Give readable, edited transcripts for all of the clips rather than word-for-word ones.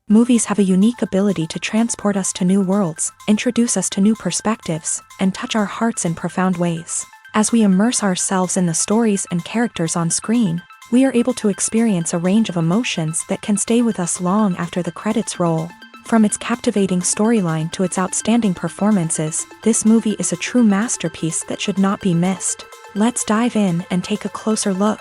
Movies have a unique ability to transport us to new worlds, introduce us to new perspectives, and touch our hearts in profound ways. As we immerse ourselves in the stories and characters on screen, we are able to experience a range of emotions that can stay with us long after the credits roll. From its captivating storyline to its outstanding performances, this movie is a true masterpiece that should not be missed. Let's dive in and take a closer look.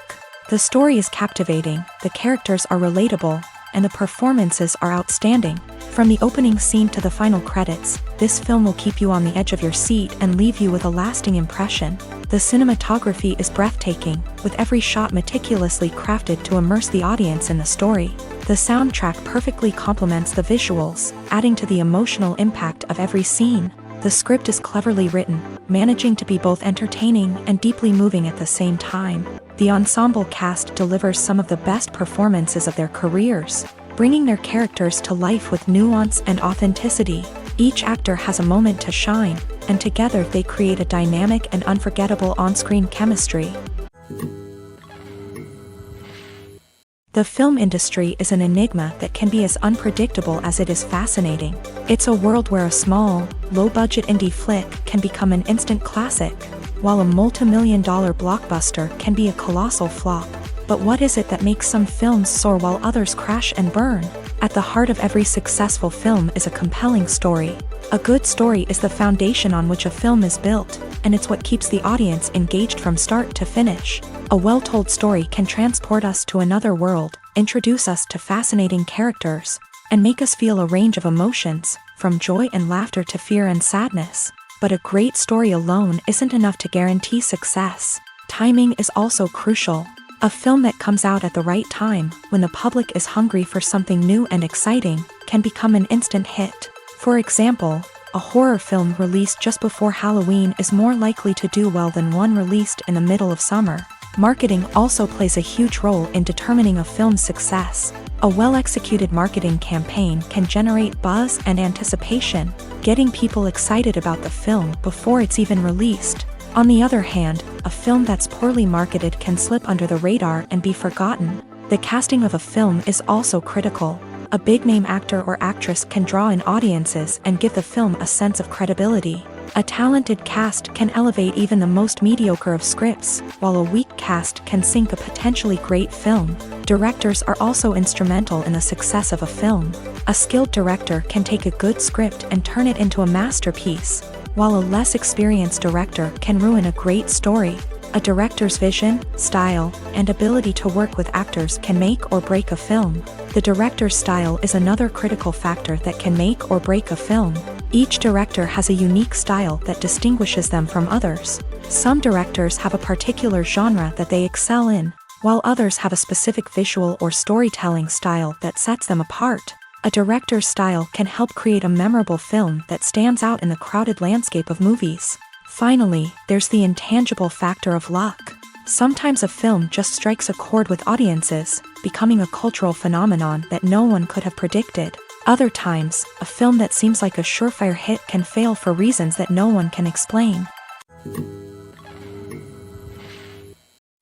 The story is captivating, the characters are relatable, and the performances are outstanding. From the opening scene to the final credits, this film will keep you on the edge of your seat and leave you with a lasting impression. The cinematography is breathtaking, with every shot meticulously crafted to immerse the audience in the story. The soundtrack perfectly complements the visuals, adding to the emotional impact of every scene. The script is cleverly written, managing to be both entertaining and deeply moving at the same time. The ensemble cast delivers some of the best performances of their careers, bringing their characters to life with nuance and authenticity. Each actor has a moment to shine, and together they create a dynamic and unforgettable on-screen chemistry. The film industry is an enigma that can be as unpredictable as it is fascinating. It's a world where a small, low-budget indie flick can become an instant classic, while a multi-million-dollar blockbuster can be a colossal flop. But what is it that makes some films soar while others crash and burn? At the heart of every successful film is a compelling story. A good story is the foundation on which a film is built, and it's what keeps the audience engaged from start to finish. A well-told story can transport us to another world, introduce us to fascinating characters, and make us feel a range of emotions, from joy and laughter to fear and sadness. But a great story alone isn't enough to guarantee success. Timing is also crucial. A film that comes out at the right time, when the public is hungry for something new and exciting, can become an instant hit. For example, a horror film released just before Halloween is more likely to do well than one released in the middle of summer. Marketing also plays a huge role in determining a film's success. A well-executed marketing campaign can generate buzz and anticipation, getting people excited about the film before it's even released. On the other hand, a film that's poorly marketed can slip under the radar and be forgotten. The casting of a film is also critical. A big-name actor or actress can draw in audiences and give the film a sense of credibility. A talented cast can elevate even the most mediocre of scripts, while a weak cast can sink a potentially great film. Directors are also instrumental in the success of a film. A skilled director can take a good script and turn it into a masterpiece, while a less experienced director can ruin a great story. A director's vision, style, and ability to work with actors can make or break a film. The director's style is another critical factor that can make or break a film. Each director has a unique style that distinguishes them from others. Some directors have a particular genre that they excel in, while others have a specific visual or storytelling style that sets them apart. A director's style can help create a memorable film that stands out in the crowded landscape of movies. Finally, there's the intangible factor of luck. Sometimes a film just strikes a chord with audiences, becoming a cultural phenomenon that no one could have predicted. Other times, a film that seems like a surefire hit can fail for reasons that no one can explain.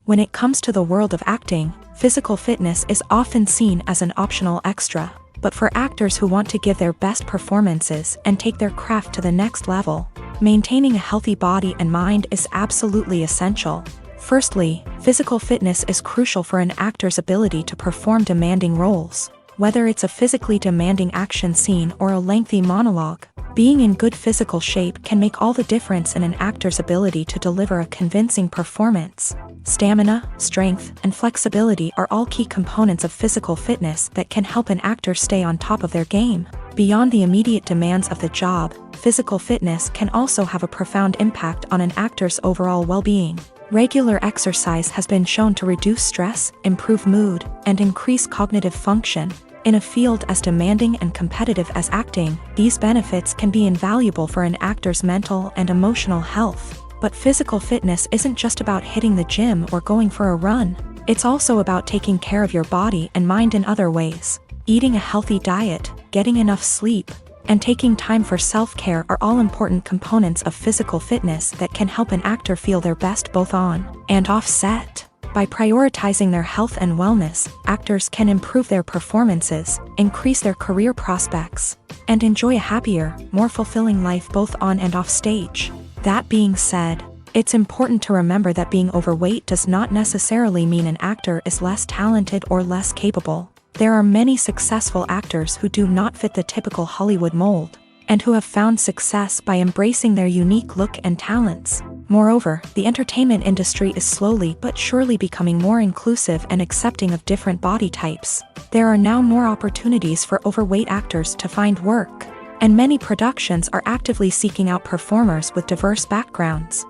When it comes to the world of acting, physical fitness is often seen as an optional extra. But for actors who want to give their best performances and take their craft to the next level, maintaining a healthy body and mind is absolutely essential. Firstly, physical fitness is crucial for an actor's ability to perform demanding roles. Whether it's a physically demanding action scene or a lengthy monologue, being in good physical shape can make all the difference in an actor's ability to deliver a convincing performance. Stamina, strength, and flexibility are all key components of physical fitness that can help an actor stay on top of their game. Beyond the immediate demands of the job, physical fitness can also have a profound impact on an actor's overall well-being. Regular exercise has been shown to reduce stress, improve mood, and increase cognitive function. In a field as demanding and competitive as acting, these benefits can be invaluable for an actor's mental and emotional health. But physical fitness isn't just about hitting the gym or going for a run. It's also about taking care of your body and mind in other ways. Eating a healthy diet, getting enough sleep, and taking time for self-care are all important components of physical fitness that can help an actor feel their best both on and off set. By prioritizing their health and wellness, actors can improve their performances, increase their career prospects, and enjoy a happier, more fulfilling life both on and off stage. That being said, it's important to remember that being overweight does not necessarily mean an actor is less talented or less capable. There are many successful actors who do not fit the typical Hollywood mold, and who have found success by embracing their unique look and talents. Moreover, the entertainment industry is slowly but surely becoming more inclusive and accepting of different body types. There are now more opportunities for overweight actors to find work, and many productions are actively seeking out performers with diverse backgrounds.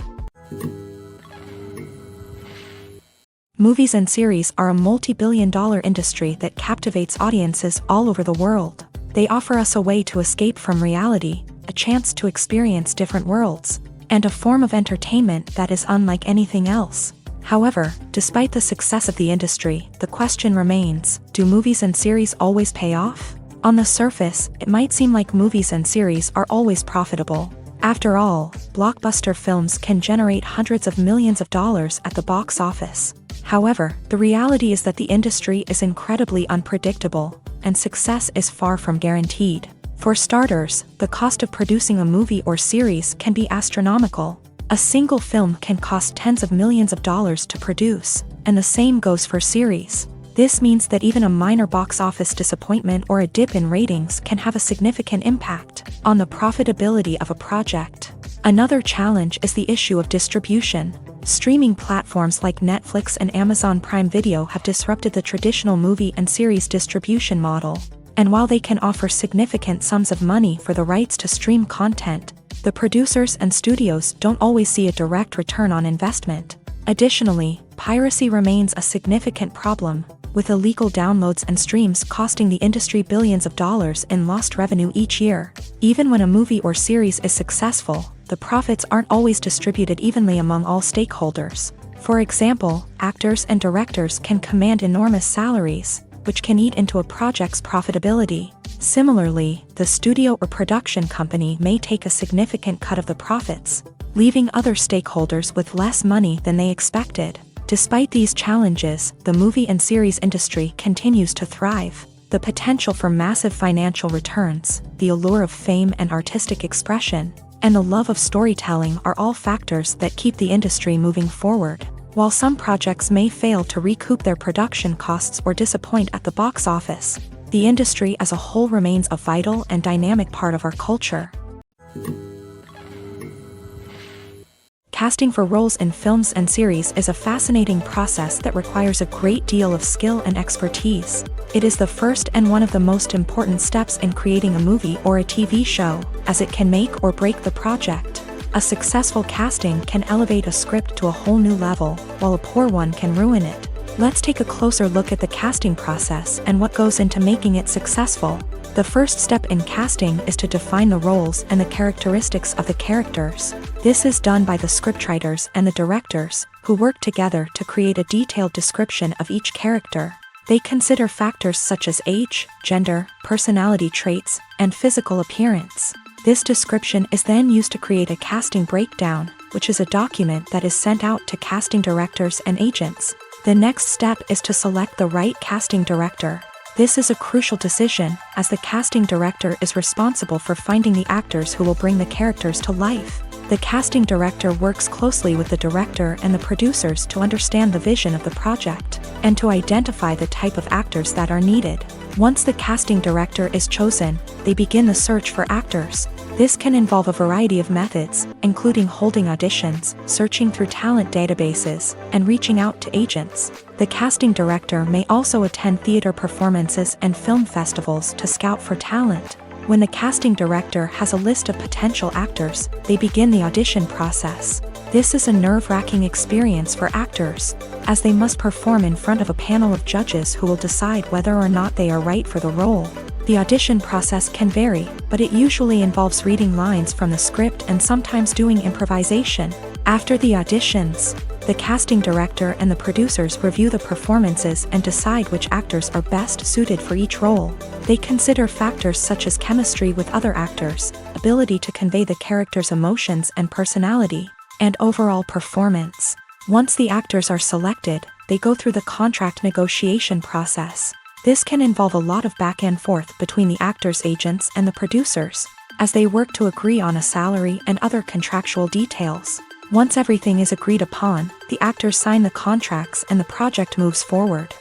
Movies and series are a multi-billion-dollar industry that captivates audiences all over the world. They offer us a way to escape from reality, a chance to experience different worlds, and a form of entertainment that is unlike anything else. However, despite the success of the industry, the question remains, do movies and series always pay off? On the surface, it might seem like movies and series are always profitable. After all, blockbuster films can generate hundreds of millions of dollars at the box office. However, the reality is that the industry is incredibly unpredictable, and success is far from guaranteed. For starters, the cost of producing a movie or series can be astronomical. A single film can cost tens of millions of dollars to produce, and the same goes for series. This means that even a minor box office disappointment or a dip in ratings can have a significant impact on the profitability of a project. Another challenge is the issue of distribution. Streaming platforms like Netflix and Amazon Prime Video have disrupted the traditional movie and series distribution model. And while they can offer significant sums of money for the rights to stream content, the producers and studios don't always see a direct return on investment. Additionally, piracy remains a significant problem, with illegal downloads and streams costing the industry billions of dollars in lost revenue each year. Even when a movie or series is successful, the profits aren't always distributed evenly among all stakeholders. For example, actors and directors can command enormous salaries, which can eat into a project's profitability. Similarly, the studio or production company may take a significant cut of the profits, leaving other stakeholders with less money than they expected. Despite these challenges, the movie and series industry continues to thrive. The potential for massive financial returns, the allure of fame and artistic expression, and the love of storytelling are all factors that keep the industry moving forward. While some projects may fail to recoup their production costs or disappoint at the box office, the industry as a whole remains a vital and dynamic part of our culture. Casting for roles in films and series is a fascinating process that requires a great deal of skill and expertise. It is the first and one of the most important steps in creating a movie or a TV show, as it can make or break the project. A successful casting can elevate a script to a whole new level, while a poor one can ruin it. Let's take a closer look at the casting process and what goes into making it successful. The first step in casting is to define the roles and the characteristics of the characters. This is done by the scriptwriters and the directors, who work together to create a detailed description of each character. They consider factors such as age, gender, personality traits, and physical appearance. This description is then used to create a casting breakdown, which is a document that is sent out to casting directors and agents. The next step is to select the right casting director. This is a crucial decision, as the casting director is responsible for finding the actors who will bring the characters to life. The casting director works closely with the director and the producers to understand the vision of the project, and to identify the type of actors that are needed. Once the casting director is chosen, they begin the search for actors. This can involve a variety of methods, including holding auditions, searching through talent databases, and reaching out to agents. The casting director may also attend theater performances and film festivals to scout for talent. When the casting director has a list of potential actors, they begin the audition process. This is a nerve-wracking experience for actors, as they must perform in front of a panel of judges who will decide whether or not they are right for the role. The audition process can vary, but it usually involves reading lines from the script and sometimes doing improvisation. After the auditions, the casting director and the producers review the performances and decide which actors are best suited for each role. They consider factors such as chemistry with other actors, ability to convey the character's emotions and personality, and overall performance. Once the actors are selected, they go through the contract negotiation process. This can involve a lot of back and forth between the actors' agents and the producers, as they work to agree on a salary and other contractual details. Once everything is agreed upon, the actors sign the contracts and the project moves forward.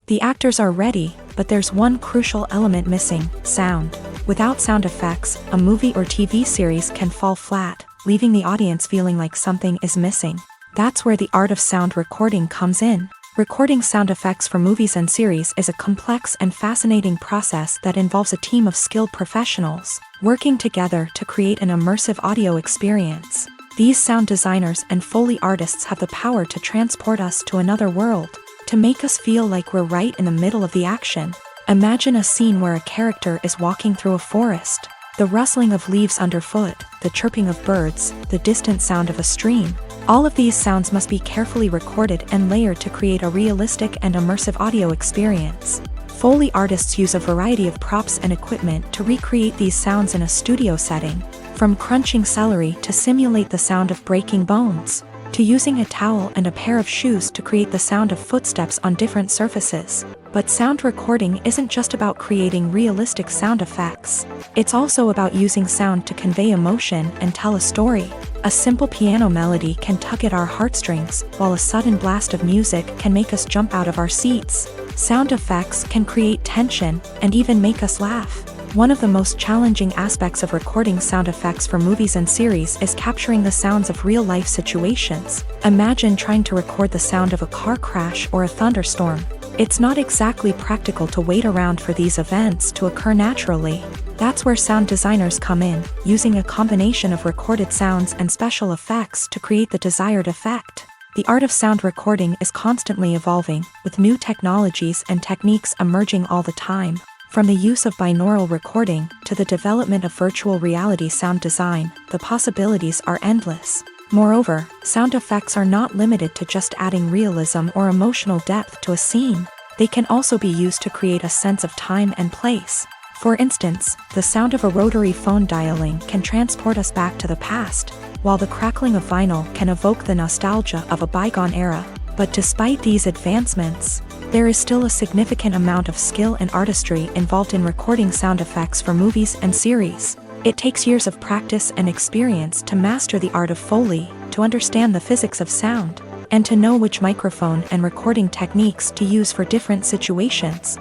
The actors are ready, but there's one crucial element missing: sound. Without sound effects, a movie or TV series can fall flat, leaving the audience feeling like something is missing. That's where the art of sound recording comes in. Recording sound effects for movies and series is a complex and fascinating process that involves a team of skilled professionals working together to create an immersive audio experience. These sound designers and Foley artists have the power to transport us to another world, to make us feel like we're right in the middle of the action. Imagine a scene where a character is walking through a forest. The rustling of leaves underfoot, the chirping of birds, the distant sound of a stream. All of these sounds must be carefully recorded and layered to create a realistic and immersive audio experience. Foley artists use a variety of props and equipment to recreate these sounds in a studio setting, from crunching celery to simulate the sound of breaking bones, to using a towel and a pair of shoes to create the sound of footsteps on different surfaces. But sound recording isn't just about creating realistic sound effects. It's also about using sound to convey emotion and tell a story. A simple piano melody can tug at our heartstrings, while a sudden blast of music can make us jump out of our seats. Sound effects can create tension and even make us laugh. One of the most challenging aspects of recording sound effects for movies and series is capturing the sounds of real-life situations. Imagine trying to record the sound of a car crash or a thunderstorm. It's not exactly practical to wait around for these events to occur naturally. That's where sound designers come in, using a combination of recorded sounds and special effects to create the desired effect. The art of sound recording is constantly evolving, with new technologies and techniques emerging all the time. From the use of binaural recording to the development of virtual reality sound design, the possibilities are endless. Moreover, sound effects are not limited to just adding realism or emotional depth to a scene. They can also be used to create a sense of time and place. For instance, the sound of a rotary phone dialing can transport us back to the past, while the crackling of vinyl can evoke the nostalgia of a bygone era. But despite these advancements, there is still a significant amount of skill and artistry involved in recording sound effects for movies and series. It takes years of practice and experience to master the art of Foley, to understand the physics of sound, and to know which microphone and recording techniques to use for different situations.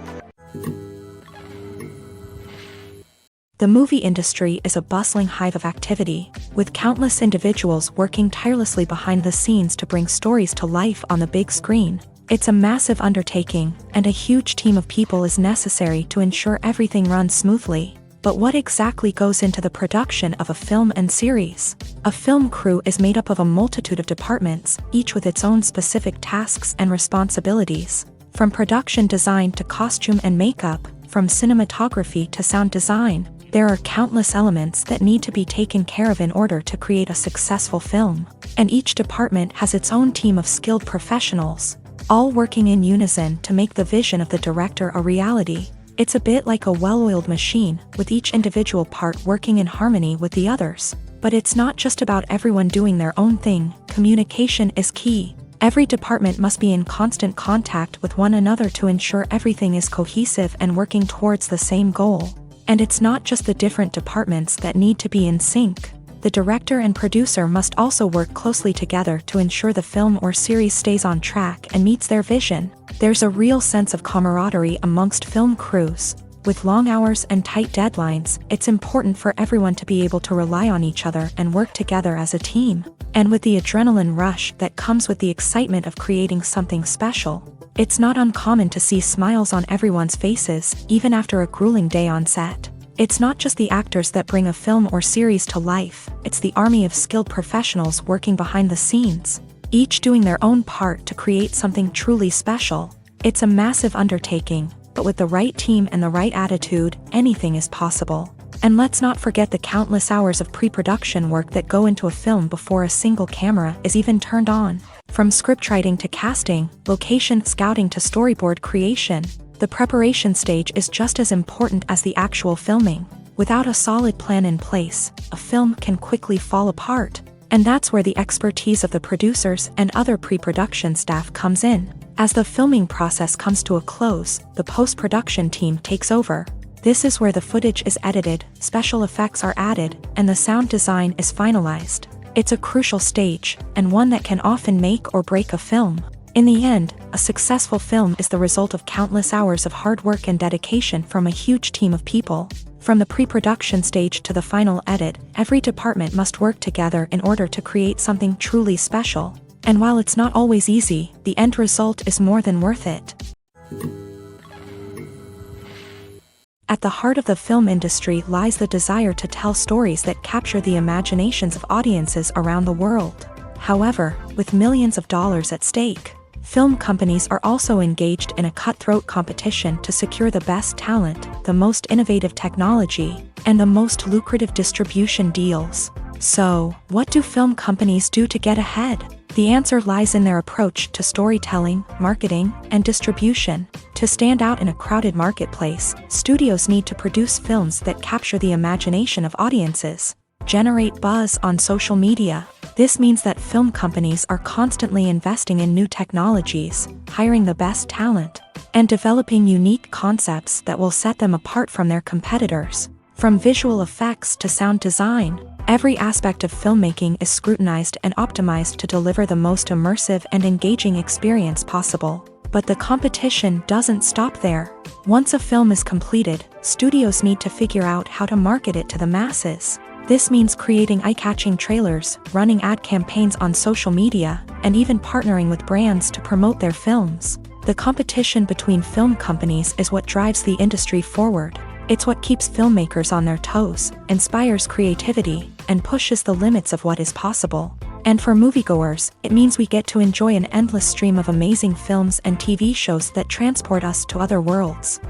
The movie industry is a bustling hive of activity, with countless individuals working tirelessly behind the scenes to bring stories to life on the big screen. It's a massive undertaking, and a huge team of people is necessary to ensure everything runs smoothly. But what exactly goes into the production of a film and series? A film crew is made up of a multitude of departments, each with its own specific tasks and responsibilities. From production design to costume and makeup, from cinematography to sound design, there are countless elements that need to be taken care of in order to create a successful film. And each department has its own team of skilled professionals, all working in unison to make the vision of the director a reality. It's a bit like a well-oiled machine, with each individual part working in harmony with the others. But it's not just about everyone doing their own thing. Communication is key. Every department must be in constant contact with one another to ensure everything is cohesive and working towards the same goal. And it's not just the different departments that need to be in sync. The The director and producer must also work closely together to ensure the film or series stays on track and meets their vision. There's a real sense of camaraderie amongst film crews. With long hours and tight deadlines, it's important for everyone to be able to rely on each other and work together as a team. And with the adrenaline rush that comes with the excitement of creating something special, it's not uncommon to see smiles on everyone's faces, even after a grueling day on set. It's not just the actors that bring a film or series to life, it's the army of skilled professionals working behind the scenes, each doing their own part to create something truly special. It's a massive undertaking, but with the right team and the right attitude, anything is possible. And let's not forget the countless hours of pre-production work that go into a film before a single camera is even turned on. From scriptwriting to casting, location scouting to storyboard creation, the preparation stage is just as important as the actual filming. Without a solid plan in place, a film can quickly fall apart. And that's where the expertise of the producers and other pre-production staff comes in. As the filming process comes to a close, the post-production team takes over. This is where the footage is edited, special effects are added, and the sound design is finalized. It's a crucial stage, and one that can often make or break a film. In the end, a successful film is the result of countless hours of hard work and dedication from a huge team of people. From the pre-production stage to the final edit, every department must work together in order to create something truly special. And while it's not always easy, the end result is more than worth it. At the heart of the film industry lies the desire to tell stories that capture the imaginations of audiences around the world. However, with millions of dollars at stake, film companies are also engaged in a cutthroat competition to secure the best talent, the most innovative technology, and the most lucrative distribution deals. So, what do film companies do to get ahead? The answer lies in their approach to storytelling, marketing, and distribution. To stand out in a crowded marketplace, studios need to produce films that capture the imagination of audiences, generate buzz on social media. This means that film companies are constantly investing in new technologies, hiring the best talent, and developing unique concepts that will set them apart from their competitors. From visual effects to sound design, every aspect of filmmaking is scrutinized and optimized to deliver the most immersive and engaging experience possible. But the competition doesn't stop there. Once a film is completed, studios need to figure out how to market it to the masses. This means creating eye-catching trailers, running ad campaigns on social media, and even partnering with brands to promote their films. The competition between film companies is what drives the industry forward. It's what keeps filmmakers on their toes, inspires creativity, and pushes the limits of what is possible. And for moviegoers, it means we get to enjoy an endless stream of amazing films and TV shows that transport us to other worlds.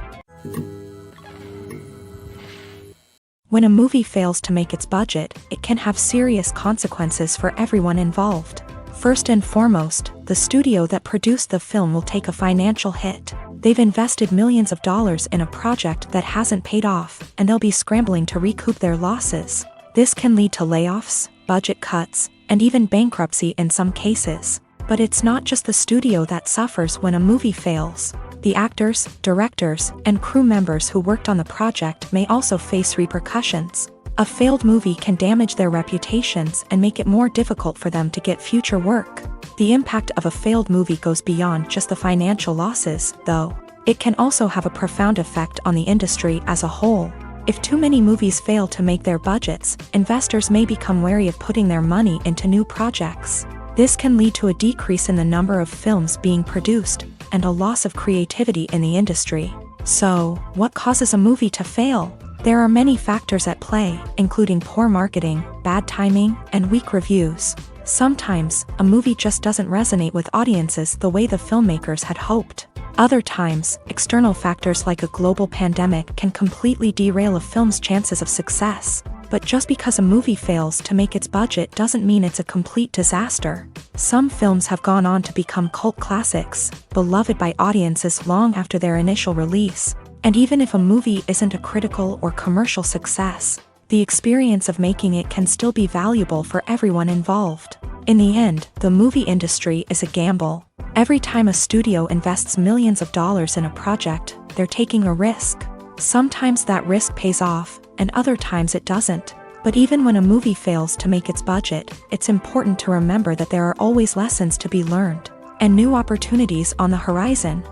When a movie fails to make its budget, it can have serious consequences for everyone involved. First and foremost, the studio that produced the film will take a financial hit. They've invested millions of dollars in a project that hasn't paid off, and they'll be scrambling to recoup their losses. This can lead to layoffs, budget cuts, and even bankruptcy in some cases. But it's not just the studio that suffers when a movie fails. The actors, directors, and crew members who worked on the project may also face repercussions. A failed movie can damage their reputations and make it more difficult for them to get future work. The impact of a failed movie goes beyond just the financial losses, though. It can also have a profound effect on the industry as a whole. If too many movies fail to make their budgets, investors may become wary of putting their money into new projects. This can lead to a decrease in the number of films being produced, and a loss of creativity in the industry. So, what causes a movie to fail? There are many factors at play, including poor marketing, bad timing, and weak reviews. Sometimes, a movie just doesn't resonate with audiences the way the filmmakers had hoped. Other times, external factors like a global pandemic can completely derail a film's chances of success. But just because a movie fails to make its budget doesn't mean it's a complete disaster. Some films have gone on to become cult classics, beloved by audiences long after their initial release. And even if a movie isn't a critical or commercial success, the experience of making it can still be valuable for everyone involved. In the end, the movie industry is a gamble. Every time a studio invests millions of dollars in a project, they're taking a risk. Sometimes that risk pays off, and other times it doesn't. But even when a movie fails to make its budget, it's important to remember that there are always lessons to be learned and new opportunities on the horizon.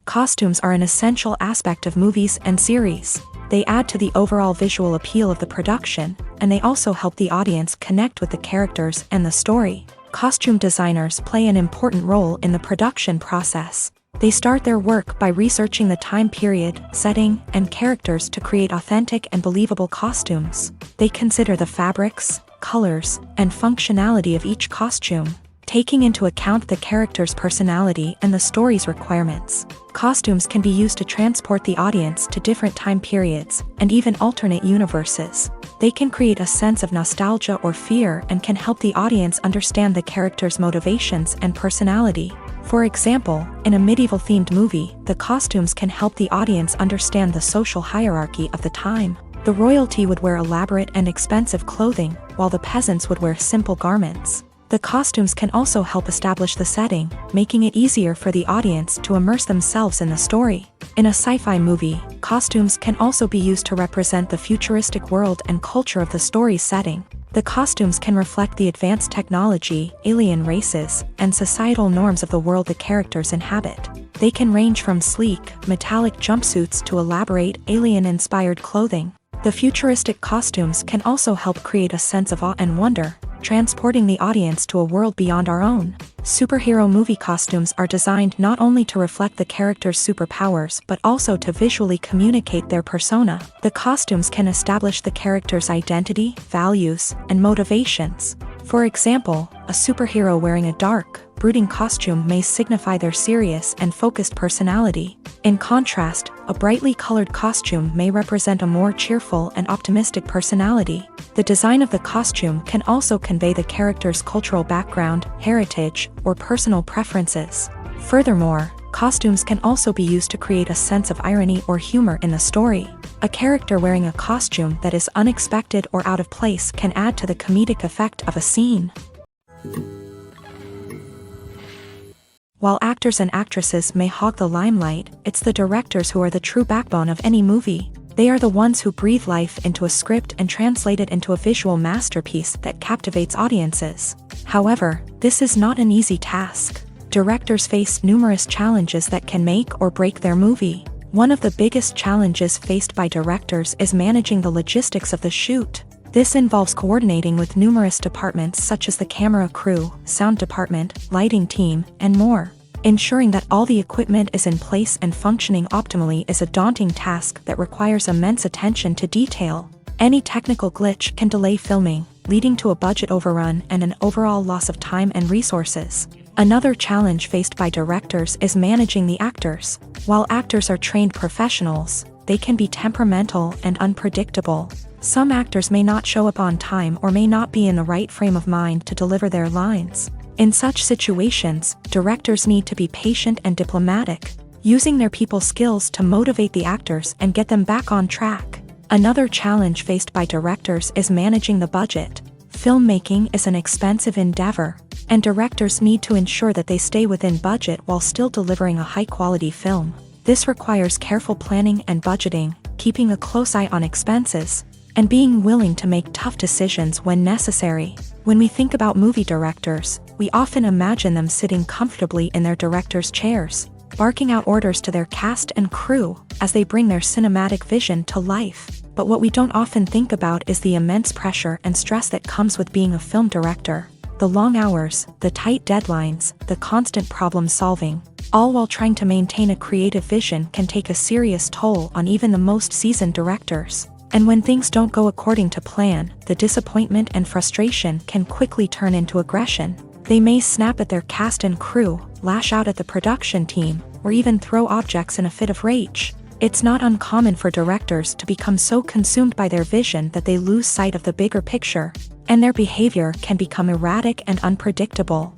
Costumes are an essential aspect of movies and series. They add to the overall visual appeal of the production, and they also help the audience connect with the characters and the story. Costume designers play an important role in the production process. They start their work by researching the time period, setting, and characters to create authentic and believable costumes. They consider the fabrics, colors, and functionality of each costume, taking into account the character's personality and the story's requirements. Costumes can be used to transport the audience to different time periods and even alternate universes. They can create a sense of nostalgia or fear and can help the audience understand the character's motivations and personality. For example, in a medieval-themed movie, the costumes can help the audience understand the social hierarchy of the time. The royalty would wear elaborate and expensive clothing, while the peasants would wear simple garments. The costumes can also help establish the setting, making it easier for the audience to immerse themselves in the story. In a sci-fi movie, costumes can also be used to represent the futuristic world and culture of the story's setting. The costumes can reflect the advanced technology, alien races, and societal norms of the world the characters inhabit. They can range from sleek, metallic jumpsuits to elaborate, alien-inspired clothing. The futuristic costumes can also help create a sense of awe and wonder, transporting the audience to a world beyond our own. Superhero movie costumes are designed not only to reflect the character's superpowers but also to visually communicate their persona. The costumes can establish the character's identity, values, and motivations. For example, a superhero wearing a dark, brooding costume may signify their serious and focused personality. In contrast, a brightly colored costume may represent a more cheerful and optimistic personality. The design of the costume can also convey the character's cultural background, heritage, or personal preferences. Furthermore, costumes can also be used to create a sense of irony or humor in the story. A character wearing a costume that is unexpected or out of place can add to the comedic effect of a scene. While actors and actresses may hog the limelight, it's the directors who are the true backbone of any movie. They are the ones who breathe life into a script and translate it into a visual masterpiece that captivates audiences. However, this is not an easy task. Directors face numerous challenges that can make or break their movie. One of the biggest challenges faced by directors is managing the logistics of the shoot. This involves coordinating with numerous departments such as the camera crew, sound department, lighting team, and more. Ensuring that all the equipment is in place and functioning optimally is a daunting task that requires immense attention to detail. Any technical glitch can delay filming, leading to a budget overrun and an overall loss of time and resources. Another challenge faced by directors is managing the actors. While actors are trained professionals, they can be temperamental and unpredictable. Some actors may not show up on time or may not be in the right frame of mind to deliver their lines. In such situations, directors need to be patient and diplomatic, using their people skills to motivate the actors and get them back on track. Another challenge faced by directors is managing the budget. Filmmaking is an expensive endeavor, and directors need to ensure that they stay within budget while still delivering a high-quality film. This requires careful planning and budgeting, keeping a close eye on expenses, and being willing to make tough decisions when necessary. When we think about movie directors, we often imagine them sitting comfortably in their director's chairs, barking out orders to their cast and crew as they bring their cinematic vision to life. But what we don't often think about is the immense pressure and stress that comes with being a film director. The long hours, the tight deadlines, the constant problem solving, all while trying to maintain a creative vision can take a serious toll on even the most seasoned directors. And when things don't go according to plan, the disappointment and frustration can quickly turn into aggression. They may snap at their cast and crew, lash out at the production team, or even throw objects in a fit of rage. It's not uncommon for directors to become so consumed by their vision that they lose sight of the bigger picture, and their behavior can become erratic and unpredictable.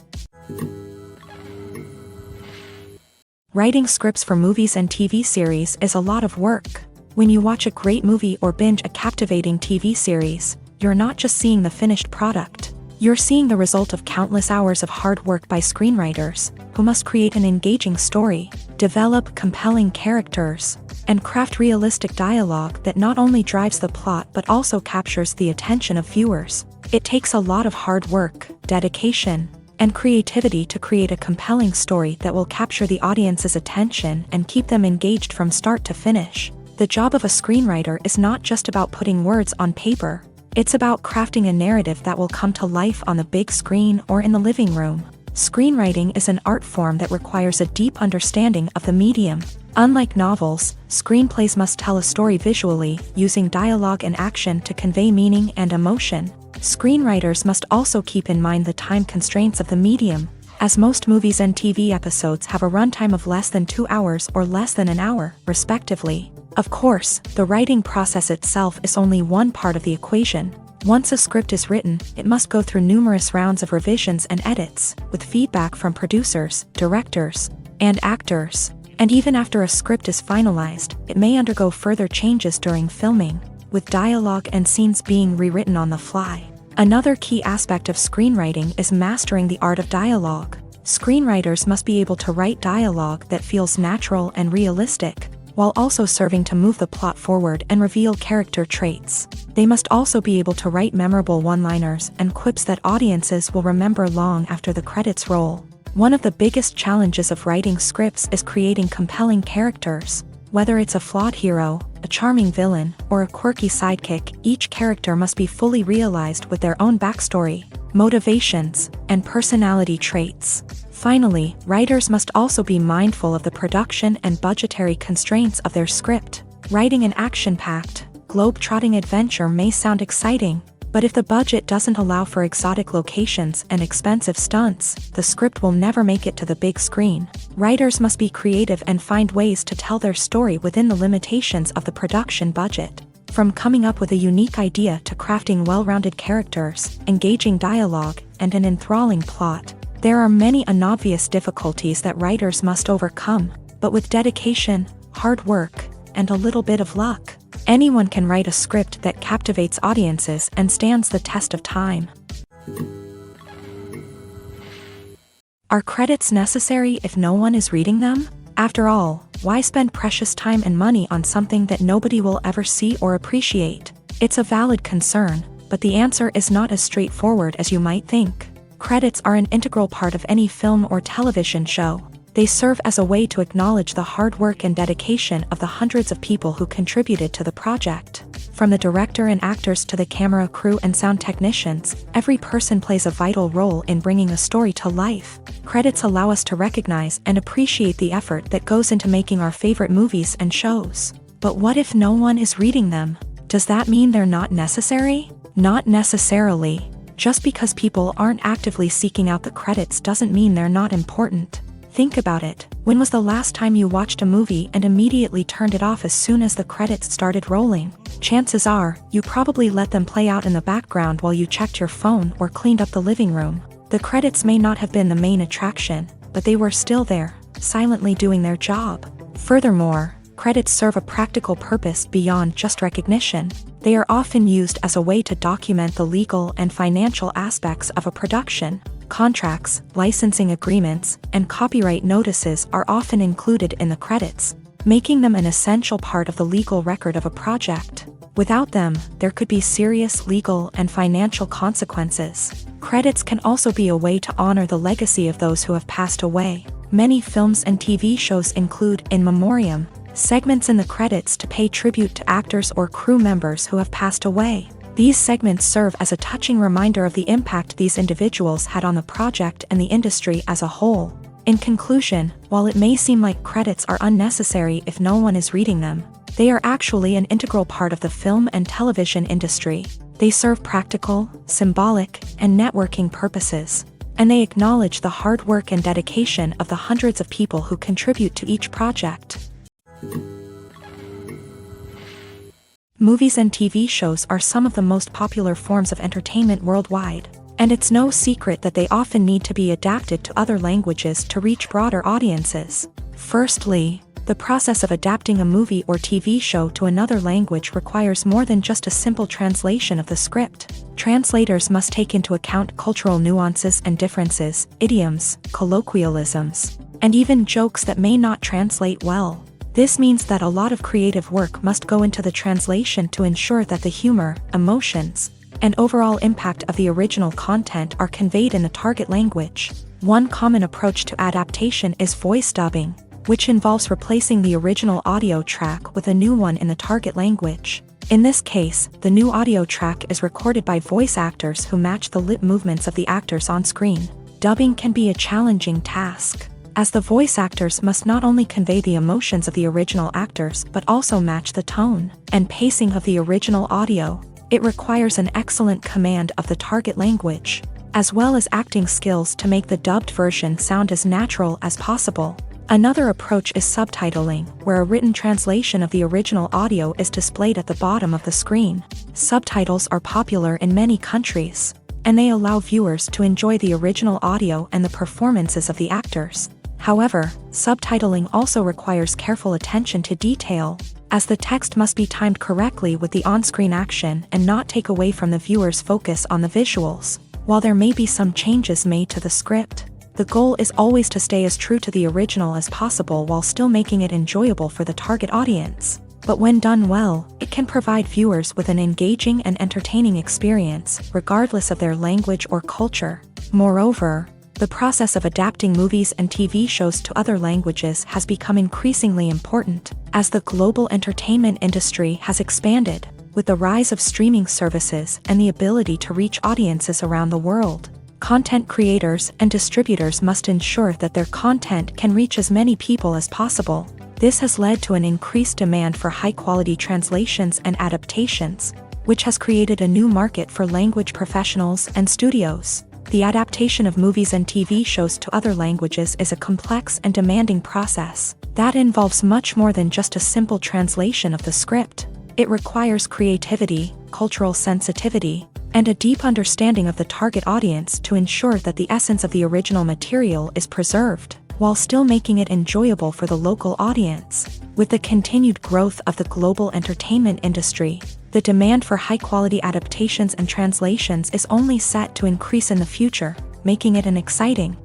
Writing scripts for movies and TV series is a lot of work. When you watch a great movie or binge a captivating TV series, you're not just seeing the finished product. You're seeing the result of countless hours of hard work by screenwriters, who must create an engaging story, develop compelling characters, and craft realistic dialogue that not only drives the plot but also captures the attention of viewers. It takes a lot of hard work, dedication, and creativity to create a compelling story that will capture the audience's attention and keep them engaged from start to finish. The job of a screenwriter is not just about putting words on paper. It's about crafting a narrative that will come to life on the big screen or in the living room. Screenwriting is an art form that requires a deep understanding of the medium. Unlike novels, screenplays must tell a story visually, using dialogue and action to convey meaning and emotion. Screenwriters must also keep in mind the time constraints of the medium, as most movies and TV episodes have a runtime of less than 2 hours or less than an hour, respectively. Of course, the writing process itself is only one part of the equation. Once a script is written, it must go through numerous rounds of revisions and edits, with feedback from producers, directors, and actors. And even after a script is finalized, it may undergo further changes during filming, with dialogue and scenes being rewritten on the fly. Another key aspect of screenwriting is mastering the art of dialogue. Screenwriters must be able to write dialogue that feels natural and realistic, while also serving to move the plot forward and reveal character traits. They must also be able to write memorable one-liners and quips that audiences will remember long after the credits roll. One of the biggest challenges of writing scripts is creating compelling characters. Whether it's a flawed hero, a charming villain, or a quirky sidekick, each character must be fully realized with their own backstory, motivations, and personality traits. Finally, writers must also be mindful of the production and budgetary constraints of their script. Writing an action-packed, globe-trotting adventure may sound exciting, but if the budget doesn't allow for exotic locations and expensive stunts, the script will never make it to the big screen. Writers must be creative and find ways to tell their story within the limitations of the production budget. From coming up with a unique idea to crafting well-rounded characters, engaging dialogue, and an enthralling plot, there are many unobvious difficulties that writers must overcome, but with dedication, hard work, and a little bit of luck, anyone can write a script that captivates audiences and stands the test of time. Are credits necessary if no one is reading them? After all, why spend precious time and money on something that nobody will ever see or appreciate? It's a valid concern, but the answer is not as straightforward as you might think. Credits are an integral part of any film or television show. They serve as a way to acknowledge the hard work and dedication of the hundreds of people who contributed to the project. From the director and actors to the camera crew and sound technicians, every person plays a vital role in bringing a story to life. Credits allow us to recognize and appreciate the effort that goes into making our favorite movies and shows. But what if no one is reading them? Does that mean they're not necessary? Not necessarily. Just because people aren't actively seeking out the credits doesn't mean they're not important. Think about it. When was the last time you watched a movie and immediately turned it off as soon as the credits started rolling? Chances are, you probably let them play out in the background while you checked your phone or cleaned up the living room. The credits may not have been the main attraction, but they were still there, silently doing their job. Furthermore, credits serve a practical purpose beyond just recognition. They are often used as a way to document the legal and financial aspects of a production. Contracts, licensing agreements, and copyright notices are often included in the credits, making them an essential part of the legal record of a project. Without them, there could be serious legal and financial consequences. Credits can also be a way to honor the legacy of those who have passed away. Many films and TV shows include in memoriam segments in the credits to pay tribute to actors or crew members who have passed away. These segments serve as a touching reminder of the impact these individuals had on the project and the industry as a whole. In conclusion, while it may seem like credits are unnecessary if no one is reading them, they are actually an integral part of the film and television industry. They serve practical, symbolic, and networking purposes, and they acknowledge the hard work and dedication of the hundreds of people who contribute to each project. Movies and TV shows are some of the most popular forms of entertainment worldwide, and it's no secret that they often need to be adapted to other languages to reach broader audiences. Firstly, The process of adapting a movie or TV show to another language requires more than just a simple translation of the script. Translators must take into account cultural nuances and differences, idioms, colloquialisms, and even jokes that may not translate well. This means that a lot of creative work must go into the translation to ensure that the humor, emotions, and overall impact of the original content are conveyed in the target language. One common approach to adaptation is voice dubbing, which involves replacing the original audio track with a new one in the target language. In this case, the new audio track is recorded by voice actors who match the lip movements of the actors on screen. Dubbing can be a challenging task, as the voice actors must not only convey the emotions of the original actors but also match the tone and pacing of the original audio. It requires an excellent command of the target language, as well as acting skills to make the dubbed version sound as natural as possible. Another approach is subtitling, where a written translation of the original audio is displayed at the bottom of the screen. Subtitles are popular in many countries, and they allow viewers to enjoy the original audio and the performances of the actors. However, subtitling also requires careful attention to detail, as the text must be timed correctly with the on-screen action and not take away from the viewer's focus on the visuals. While there may be some changes made to the script, the goal is always to stay as true to the original as possible while still making it enjoyable for the target audience. But when done well, it can provide viewers with an engaging and entertaining experience, regardless of their language or culture. Moreover, the process of adapting movies and TV shows to other languages has become increasingly important, as the global entertainment industry has expanded, with the rise of streaming services and the ability to reach audiences around the world. Content creators and distributors must ensure that their content can reach as many people as possible. This has led to an increased demand for high-quality translations and adaptations, which has created a new market for language professionals and studios. The adaptation of movies and TV shows to other languages is a complex and demanding process that involves much more than just a simple translation of the script. It requires creativity, cultural sensitivity, and a deep understanding of the target audience to ensure that the essence of the original material is preserved, while still making it enjoyable for the local audience. With the continued growth of the global entertainment industry, the demand for high-quality adaptations and translations is only set to increase in the future, making it an exciting.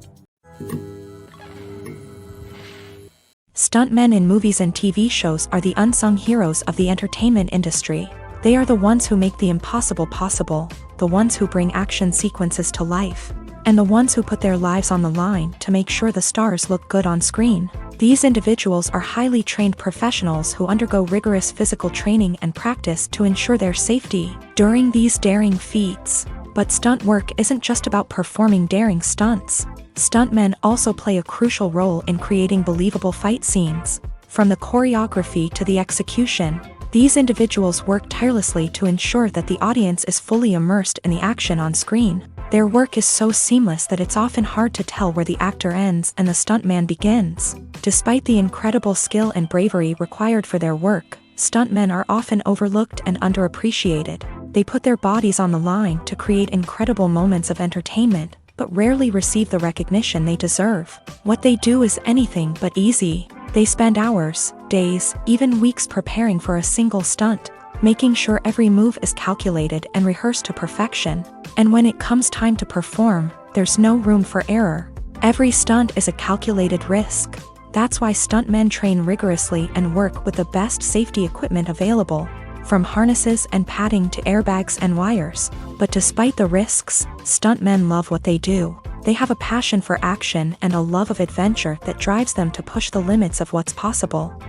Stuntmen in movies and TV shows are the unsung heroes of the entertainment industry. They are the ones who make the impossible possible, the ones who bring action sequences to life, and the ones who put their lives on the line to make sure the stars look good on screen. These individuals are highly trained professionals who undergo rigorous physical training and practice to ensure their safety during these daring feats. But stunt work isn't just about performing daring stunts. Stuntmen also play a crucial role in creating believable fight scenes. From the choreography to the execution, these individuals work tirelessly to ensure that the audience is fully immersed in the action on screen. Their work is so seamless that it's often hard to tell where the actor ends and the stuntman begins. Despite the incredible skill and bravery required for their work, stuntmen are often overlooked and underappreciated. They put their bodies on the line to create incredible moments of entertainment, but rarely receive the recognition they deserve. What they do is anything but easy. They spend hours, days, even weeks preparing for a single stunt, making sure every move is calculated and rehearsed to perfection. And when it comes time to perform, there's no room for error. Every stunt is a calculated risk. That's why stuntmen train rigorously and work with the best safety equipment available, from harnesses and padding to airbags and wires. But despite the risks, stuntmen love what they do. They have a passion for action and a love of adventure that drives them to push the limits of what's possible.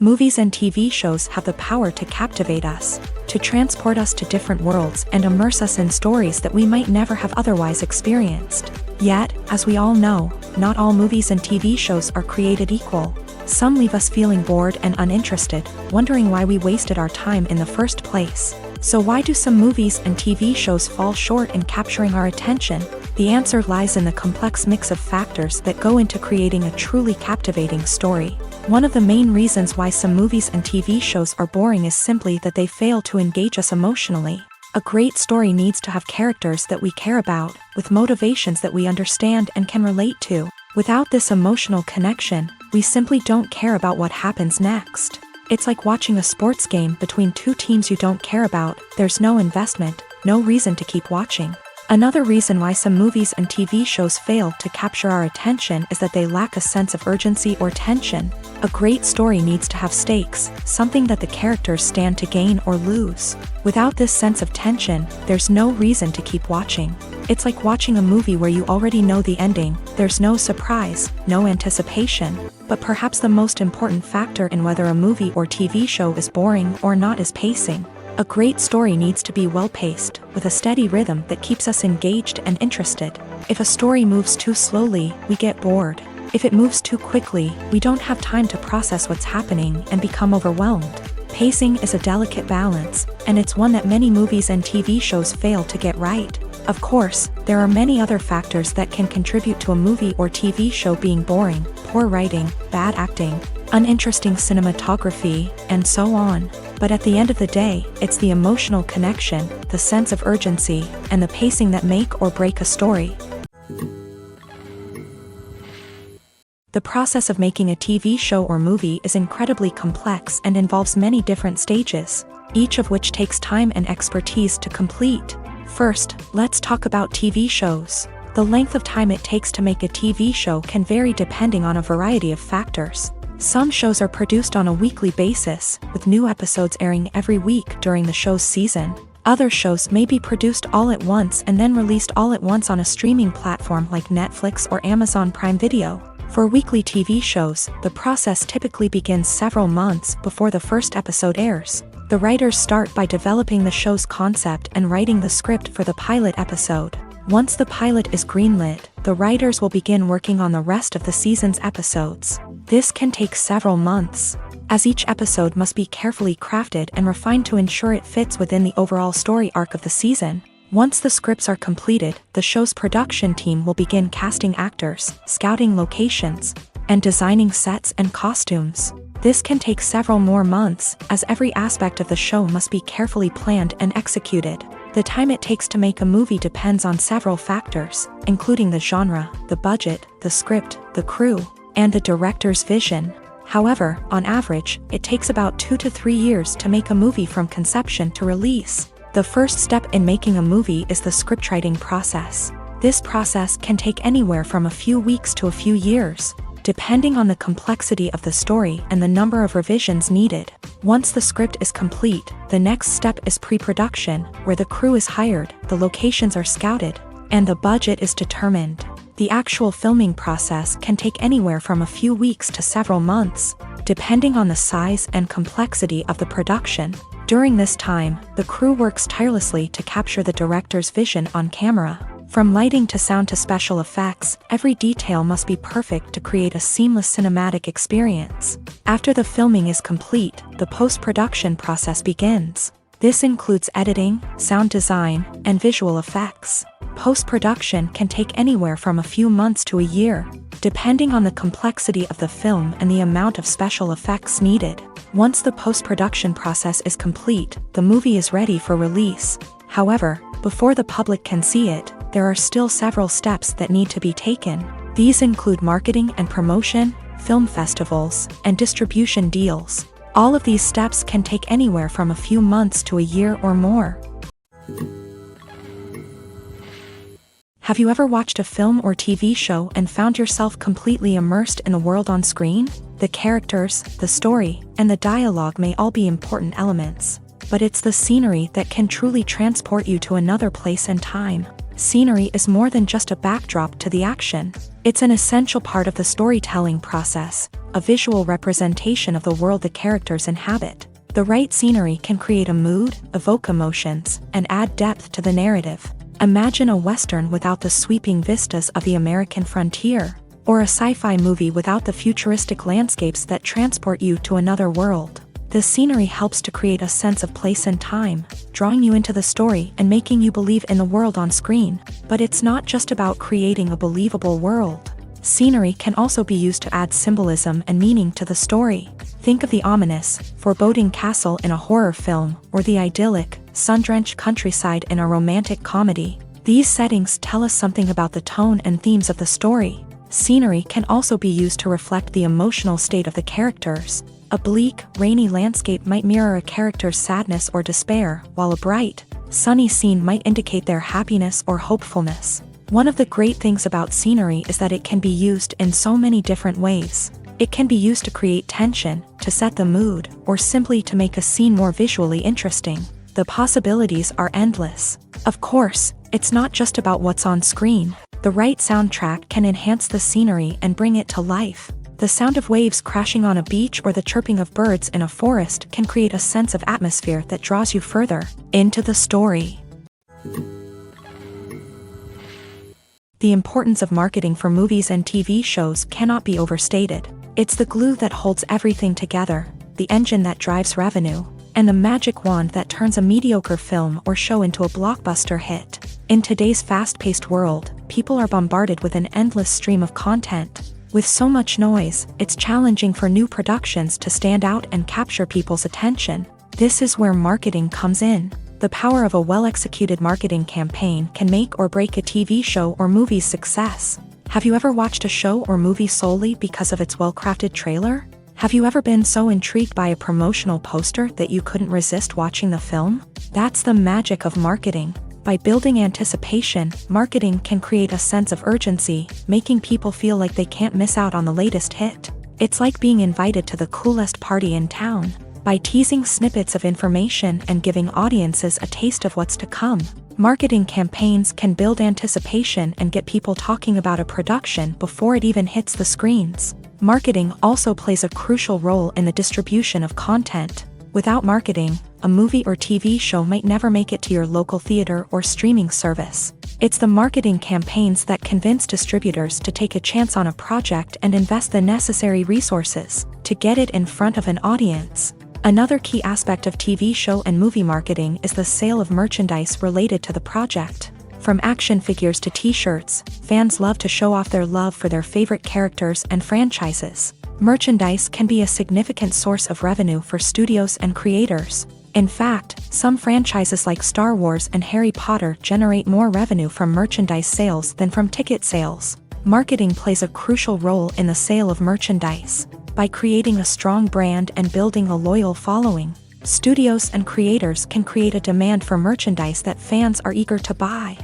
Movies and TV shows have the power to captivate us, to transport us to different worlds and immerse us in stories that we might never have otherwise experienced. Yet, as we all know, not all movies and TV shows are created equal. Some leave us feeling bored and uninterested, wondering why we wasted our time in the first place. So why do some movies and TV shows fall short in capturing our attention? The answer lies in the complex mix of factors that go into creating a truly captivating story. One of the main reasons why some movies and TV shows are boring is simply that they fail to engage us emotionally. A great story needs to have characters that we care about, with motivations that we understand and can relate to. Without this emotional connection, we simply don't care about what happens next. It's like watching a sports game between two teams you don't care about. There's no investment, no reason to keep watching. Another reason why some movies and TV shows fail to capture our attention is that they lack a sense of urgency or tension. A great story needs to have stakes, something that the characters stand to gain or lose. Without this sense of tension, there's no reason to keep watching. It's like watching a movie where you already know the ending. There's no surprise, no anticipation. But perhaps the most important factor in whether a movie or TV show is boring or not is pacing. A great story needs to be well-paced, with a steady rhythm that keeps us engaged and interested. If a story moves too slowly, we get bored. If it moves too quickly, we don't have time to process what's happening and become overwhelmed. Pacing is a delicate balance, and it's one that many movies and TV shows fail to get right. Of course, there are many other factors that can contribute to a movie or TV show being boring: poor writing, bad acting, uninteresting cinematography, and so on. But at the end of the day, it's the emotional connection, the sense of urgency, and the pacing that make or break a story. The process of making a TV show or movie is incredibly complex and involves many different stages, each of which takes time and expertise to complete. First, let's talk about TV shows. The length of time it takes to make a TV show can vary depending on a variety of factors. Some shows are produced on a weekly basis, with new episodes airing every week during the show's season. Other shows may be produced all at once and then released all at once on a streaming platform like Netflix or Amazon Prime Video. For weekly TV shows, the process typically begins several months before the first episode airs. The writers start by developing the show's concept and writing the script for the pilot episode. Once the pilot is greenlit, the writers will begin working on the rest of the season's episodes. This can take several months, as each episode must be carefully crafted and refined to ensure it fits within the overall story arc of the season. Once the scripts are completed, the show's production team will begin casting actors, scouting locations, and designing sets and costumes. This can take several more months, as every aspect of the show must be carefully planned and executed. The time it takes to make a movie depends on several factors, including the genre, the budget, the script, the crew, and the director's vision. However, on average, it takes about 2 to 3 years to make a movie from conception to release. The first step in making a movie is the scriptwriting process. This process can take anywhere from a few weeks to a few years, depending on the complexity of the story and the number of revisions needed. Once the script is complete, the next step is pre-production, where the crew is hired, the locations are scouted, and the budget is determined. The actual filming process can take anywhere from a few weeks to several months, depending on the size and complexity of the production. During this time, the crew works tirelessly to capture the director's vision on camera. From lighting to sound to special effects, every detail must be perfect to create a seamless cinematic experience. After the filming is complete, the post-production process begins. This includes editing, sound design, and visual effects. Post-production can take anywhere from a few months to a year, depending on the complexity of the film and the amount of special effects needed. Once the post-production process is complete, the movie is ready for release. However, before the public can see it, there are still several steps that need to be taken. These include marketing and promotion, film festivals, and distribution deals. All of these steps can take anywhere from a few months to a year or more. Have you ever watched a film or TV show and found yourself completely immersed in the world on screen? The characters, the story, and the dialogue may all be important elements, but it's the scenery that can truly transport you to another place and time. Scenery is more than just a backdrop to the action. It's an essential part of the storytelling process, a visual representation of the world the characters inhabit. The right scenery can create a mood, evoke emotions, and add depth to the narrative. Imagine a Western without the sweeping vistas of the American frontier, or a sci-fi movie without the futuristic landscapes that transport you to another world. The scenery helps to create a sense of place and time, drawing you into the story and making you believe in the world on screen. But it's not just about creating a believable world. Scenery can also be used to add symbolism and meaning to the story. Think of the ominous, foreboding castle in a horror film, or the idyllic, sun-drenched countryside in a romantic comedy. These settings tell us something about the tone and themes of the story. Scenery can also be used to reflect the emotional state of the characters. A bleak, rainy landscape might mirror a character's sadness or despair, while a bright, sunny scene might indicate their happiness or hopefulness. One of the great things about scenery is that it can be used in so many different ways. It can be used to create tension, to set the mood, or simply to make a scene more visually interesting. The possibilities are endless. Of course, it's not just about what's on screen. The right soundtrack can enhance the scenery and bring it to life. The sound of waves crashing on a beach or the chirping of birds in a forest can create a sense of atmosphere that draws you further into the story. The importance of marketing for movies and TV shows cannot be overstated. It's the glue that holds everything together, the engine that drives revenue, and the magic wand that turns a mediocre film or show into a blockbuster hit. In today's fast-paced world, people are bombarded with an endless stream of content. With so much noise, it's challenging for new productions to stand out and capture people's attention. This is where marketing comes in. The power of a well-executed marketing campaign can make or break a TV show or movie's success. Have you ever watched a show or movie solely because of its well-crafted trailer? Have you ever been so intrigued by a promotional poster that you couldn't resist watching the film? That's the magic of marketing. By building anticipation, marketing can create a sense of urgency, making people feel like they can't miss out on the latest hit. It's like being invited to the coolest party in town. By teasing snippets of information and giving audiences a taste of what's to come, marketing campaigns can build anticipation and get people talking about a production before it even hits the screens. Marketing also plays a crucial role in the distribution of content. Without marketing, a movie or TV show might never make it to your local theater or streaming service. It's the marketing campaigns that convince distributors to take a chance on a project and invest the necessary resources to get it in front of an audience. Another key aspect of TV show and movie marketing is the sale of merchandise related to the project. From action figures to t-shirts, fans love to show off their love for their favorite characters and franchises. Merchandise can be a significant source of revenue for studios and creators. In fact, some franchises like Star Wars and Harry Potter generate more revenue from merchandise sales than from ticket sales. Marketing plays a crucial role in the sale of merchandise. By creating a strong brand and building a loyal following, studios and creators can create a demand for merchandise that fans are eager to buy.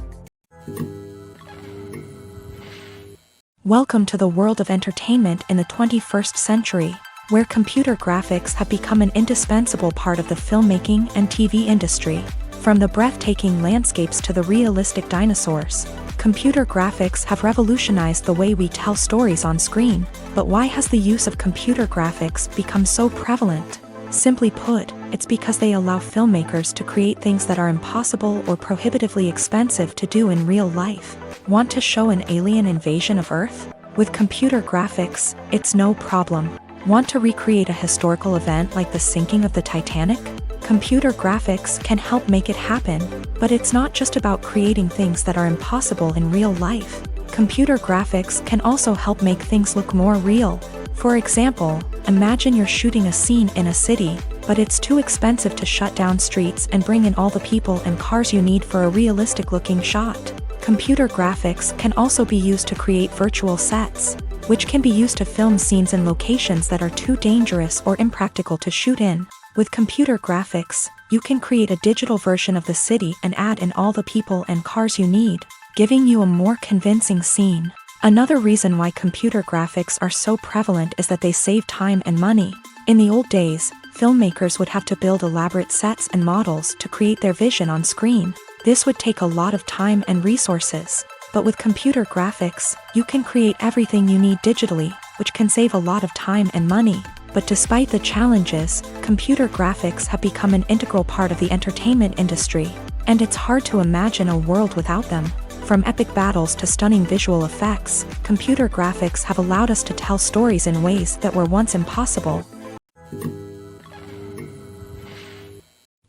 Welcome to the world of entertainment in the 21st century, where computer graphics have become an indispensable part of the filmmaking and TV industry. From the breathtaking landscapes to the realistic dinosaurs, computer graphics have revolutionized the way we tell stories on screen. But why has the use of computer graphics become so prevalent? Simply put, it's because they allow filmmakers to create things that are impossible or prohibitively expensive to do in real life. Want to show an alien invasion of Earth? With computer graphics, it's no problem. Want to recreate a historical event like the sinking of the Titanic? Computer graphics can help make it happen, but it's not just about creating things that are impossible in real life. Computer graphics can also help make things look more real. For example, imagine you're shooting a scene in a city, but it's too expensive to shut down streets and bring in all the people and cars you need for a realistic-looking shot. Computer graphics can also be used to create virtual sets, which can be used to film scenes in locations that are too dangerous or impractical to shoot in. With computer graphics, you can create a digital version of the city and add in all the people and cars you need, giving you a more convincing scene. Another reason why computer graphics are so prevalent is that they save time and money. In the old days, filmmakers would have to build elaborate sets and models to create their vision on screen. This would take a lot of time and resources. But with computer graphics, you can create everything you need digitally, which can save a lot of time and money. But despite the challenges, computer graphics have become an integral part of the entertainment industry, and it's hard to imagine a world without them. From epic battles to stunning visual effects, computer graphics have allowed us to tell stories in ways that were once impossible.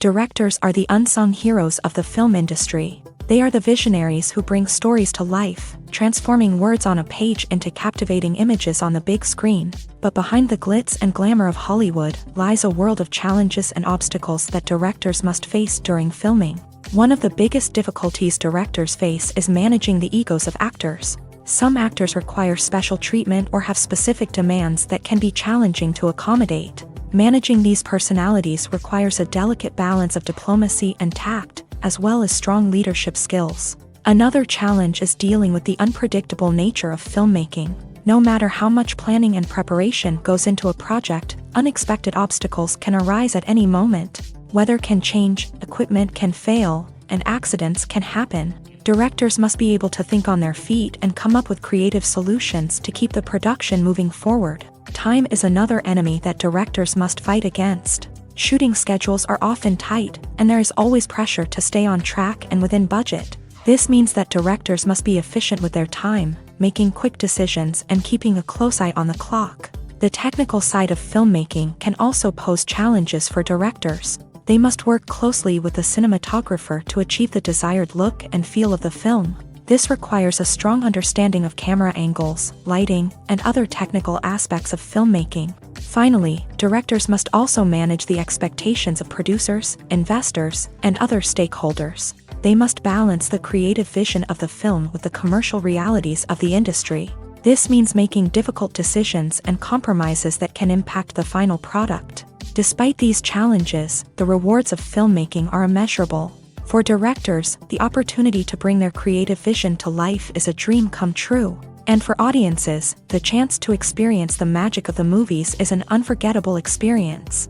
Directors are the unsung heroes of the film industry. They are the visionaries who bring stories to life, transforming words on a page into captivating images on the big screen. But behind the glitz and glamour of Hollywood lies a world of challenges and obstacles that directors must face during filming. One of the biggest difficulties directors face is managing the egos of actors. Some actors require special treatment or have specific demands that can be challenging to accommodate. Managing these personalities requires a delicate balance of diplomacy and tact, as well as strong leadership skills. Another challenge is dealing with the unpredictable nature of filmmaking. No matter how much planning and preparation goes into a project, unexpected obstacles can arise at any moment. Weather can change, equipment can fail, and accidents can happen. Directors must be able to think on their feet and come up with creative solutions to keep the production moving forward. Time is another enemy that directors must fight against. Shooting schedules are often tight, and there is always pressure to stay on track and within budget. This means that directors must be efficient with their time, making quick decisions and keeping a close eye on the clock. The technical side of filmmaking can also pose challenges for directors. They must work closely with the cinematographer to achieve the desired look and feel of the film. This requires a strong understanding of camera angles, lighting, and other technical aspects of filmmaking. Finally, directors must also manage the expectations of producers, investors, and other stakeholders. They must balance the creative vision of the film with the commercial realities of the industry. This means making difficult decisions and compromises that can impact the final product. Despite these challenges, the rewards of filmmaking are immeasurable. For directors, the opportunity to bring their creative vision to life is a dream come true. And for audiences, the chance to experience the magic of the movies is an unforgettable experience.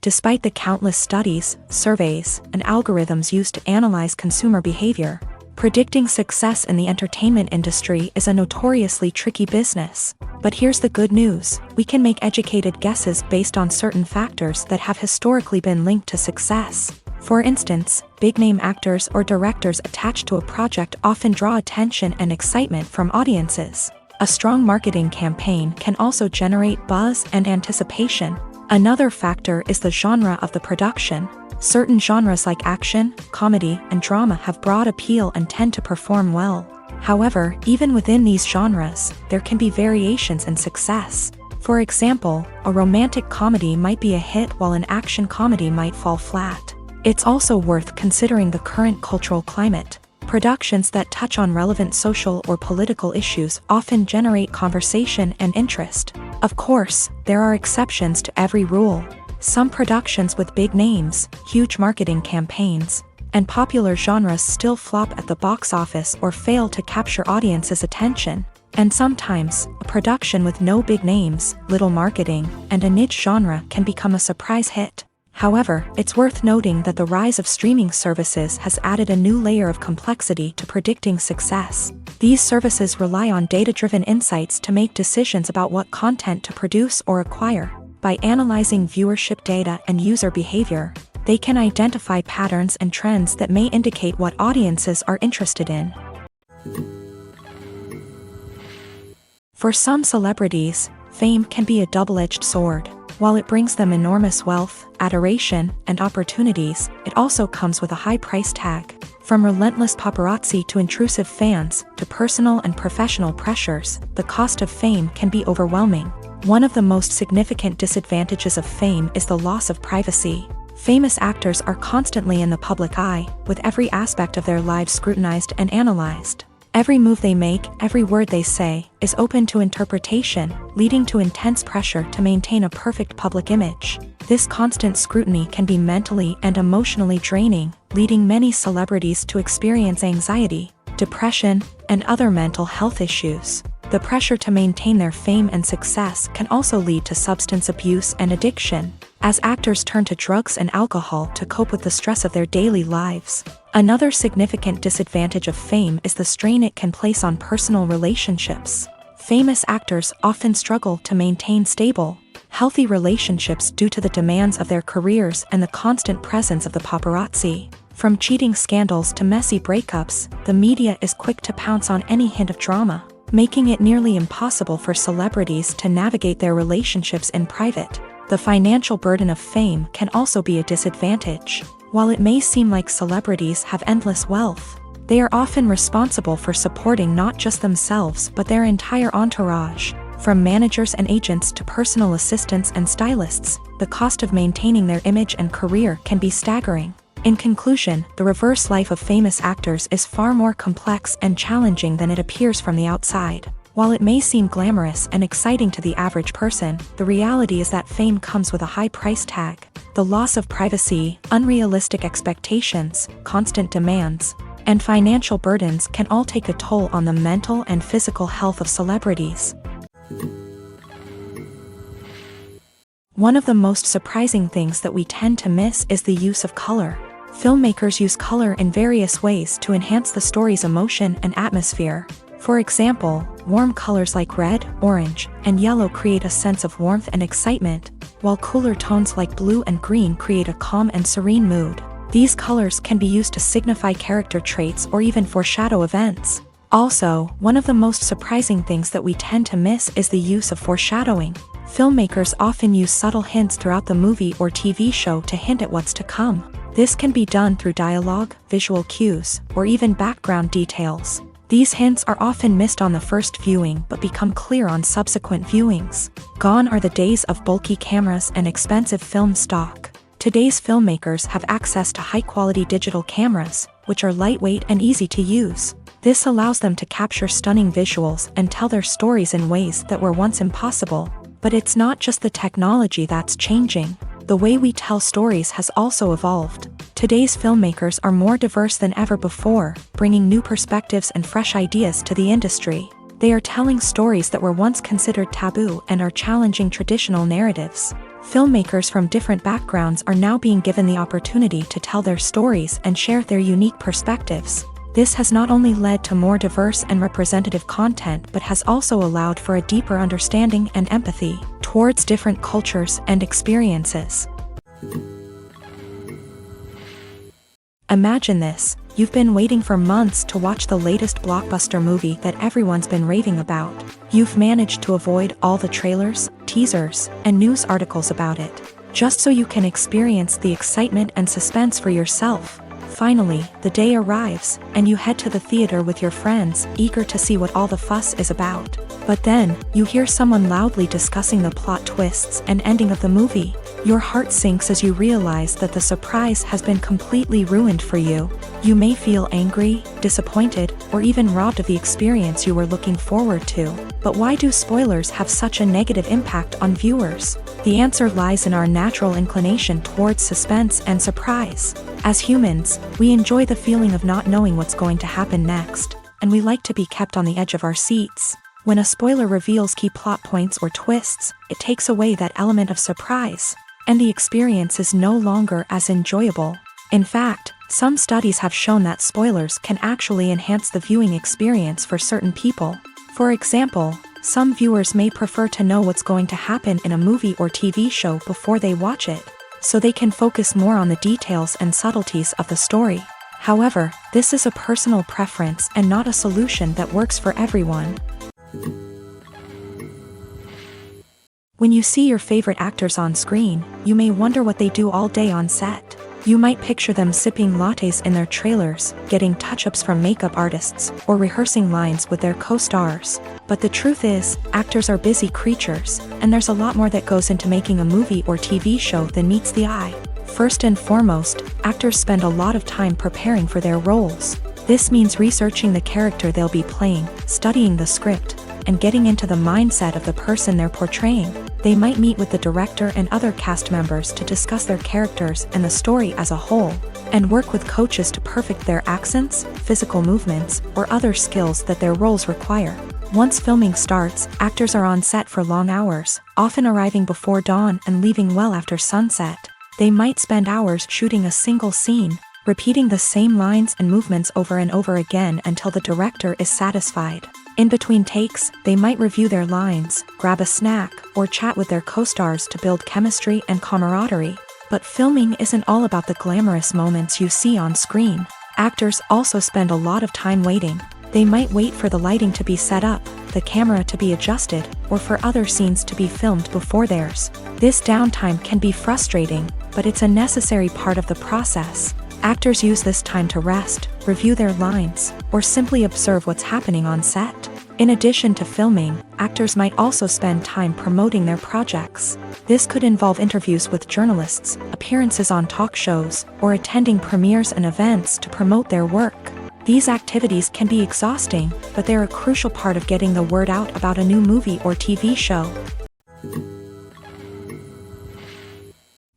Despite the countless studies, surveys, and algorithms used to analyze consumer behavior, predicting success in the entertainment industry is a notoriously tricky business. But here's the good news: we can make educated guesses based on certain factors that have historically been linked to success. For instance, big-name actors or directors attached to a project often draw attention and excitement from audiences. A strong marketing campaign can also generate buzz and anticipation. Another factor is the genre of the production. Certain genres like action, comedy, and drama have broad appeal and tend to perform well. However, even within these genres, there can be variations in success. For example, a romantic comedy might be a hit while an action comedy might fall flat. It's also worth considering the current cultural climate. Productions that touch on relevant social or political issues often generate conversation and interest. Of course, there are exceptions to every rule. Some productions with big names, huge marketing campaigns, and popular genres still flop at the box office or fail to capture audiences' attention. And sometimes, a production with no big names, little marketing, and a niche genre can become a surprise hit. However, it's worth noting that the rise of streaming services has added a new layer of complexity to predicting success. These services rely on data-driven insights to make decisions about what content to produce or acquire. By analyzing viewership data and user behavior, they can identify patterns and trends that may indicate what audiences are interested in. For some celebrities, fame can be a double-edged sword. While it brings them enormous wealth, adoration, and opportunities, it also comes with a high price tag. From relentless paparazzi to intrusive fans, to personal and professional pressures, the cost of fame can be overwhelming. One of the most significant disadvantages of fame is the loss of privacy. Famous actors are constantly in the public eye, with every aspect of their lives scrutinized and analyzed. Every move they make, every word they say, is open to interpretation, leading to intense pressure to maintain a perfect public image. This constant scrutiny can be mentally and emotionally draining, leading many celebrities to experience anxiety, depression, and other mental health issues. The pressure to maintain their fame and success can also lead to substance abuse and addiction, as actors turn to drugs and alcohol to cope with the stress of their daily lives. Another significant disadvantage of fame is the strain it can place on personal relationships. Famous actors often struggle to maintain stable, healthy relationships due to the demands of their careers and the constant presence of the paparazzi. From cheating scandals to messy breakups, the media is quick to pounce on any hint of drama, making it nearly impossible for celebrities to navigate their relationships in private. The financial burden of fame can also be a disadvantage. While it may seem like celebrities have endless wealth, they are often responsible for supporting not just themselves but their entire entourage. From managers and agents to personal assistants and stylists, the cost of maintaining their image and career can be staggering. In conclusion, the reverse life of famous actors is far more complex and challenging than it appears from the outside. While it may seem glamorous and exciting to the average person, the reality is that fame comes with a high price tag. The loss of privacy, unrealistic expectations, constant demands, and financial burdens can all take a toll on the mental and physical health of celebrities. One of the most surprising things that we tend to miss is the use of color. Filmmakers use color in various ways to enhance the story's emotion and atmosphere. For example, warm colors like red, orange, and yellow create a sense of warmth and excitement, while cooler tones like blue and green create a calm and serene mood. These colors can be used to signify character traits or even foreshadow events. Also, one of the most surprising things that we tend to miss is the use of foreshadowing. Filmmakers often use subtle hints throughout the movie or TV show to hint at what's to come. This can be done through dialogue, visual cues, or even background details. These hints are often missed on the first viewing but become clear on subsequent viewings. Gone are the days of bulky cameras and expensive film stock. Today's filmmakers have access to high-quality digital cameras, which are lightweight and easy to use. This allows them to capture stunning visuals and tell their stories in ways that were once impossible. But it's not just the technology that's changing. The way we tell stories has also evolved. Today's filmmakers are more diverse than ever before, bringing new perspectives and fresh ideas to the industry. They are telling stories that were once considered taboo and are challenging traditional narratives. Filmmakers from different backgrounds are now being given the opportunity to tell their stories and share their unique perspectives. This has not only led to more diverse and representative content but has also allowed for a deeper understanding and empathy towards different cultures and experiences. Imagine this: you've been waiting for months to watch the latest blockbuster movie that everyone's been raving about. You've managed to avoid all the trailers, teasers, and news articles about it, just so you can experience the excitement and suspense for yourself. Finally, the day arrives, and you head to the theater with your friends, eager to see what all the fuss is about. But then, you hear someone loudly discussing the plot twists and ending of the movie. Your heart sinks as you realize that the surprise has been completely ruined for you. You may feel angry, disappointed, or even robbed of the experience you were looking forward to. But why do spoilers have such a negative impact on viewers? The answer lies in our natural inclination towards suspense and surprise. As humans, we enjoy the feeling of not knowing what's going to happen next, and we like to be kept on the edge of our seats. When a spoiler reveals key plot points or twists, it takes away that element of surprise, and the experience is no longer as enjoyable. In fact, some studies have shown that spoilers can actually enhance the viewing experience for certain people. For example, some viewers may prefer to know what's going to happen in a movie or TV show before they watch it, so they can focus more on the details and subtleties of the story. However, this is a personal preference and not a solution that works for everyone. When you see your favorite actors on screen, you may wonder what they do all day on set. You might picture them sipping lattes in their trailers, getting touch-ups from makeup artists, or rehearsing lines with their co-stars. But the truth is, actors are busy creatures, and there's a lot more that goes into making a movie or TV show than meets the eye. First and foremost, actors spend a lot of time preparing for their roles. This means researching the character they'll be playing, studying the script, and getting into the mindset of the person they're portraying. They might meet with the director and other cast members to discuss their characters and the story as a whole, and work with coaches to perfect their accents, physical movements, or other skills that their roles require. Once filming starts, actors are on set for long hours, often arriving before dawn and leaving well after sunset. They might spend hours shooting a single scene, repeating the same lines and movements over and over again until the director is satisfied. In between takes, they might review their lines, grab a snack, or chat with their co-stars to build chemistry and camaraderie. But filming isn't all about the glamorous moments you see on screen. Actors also spend a lot of time waiting. They might wait for the lighting to be set up, the camera to be adjusted, or for other scenes to be filmed before theirs. This downtime can be frustrating, but it's a necessary part of the process. Actors use this time to rest, review their lines, or simply observe what's happening on set. In addition to filming, actors might also spend time promoting their projects. This could involve interviews with journalists, appearances on talk shows, or attending premieres and events to promote their work. These activities can be exhausting, but they're a crucial part of getting the word out about a new movie or TV show.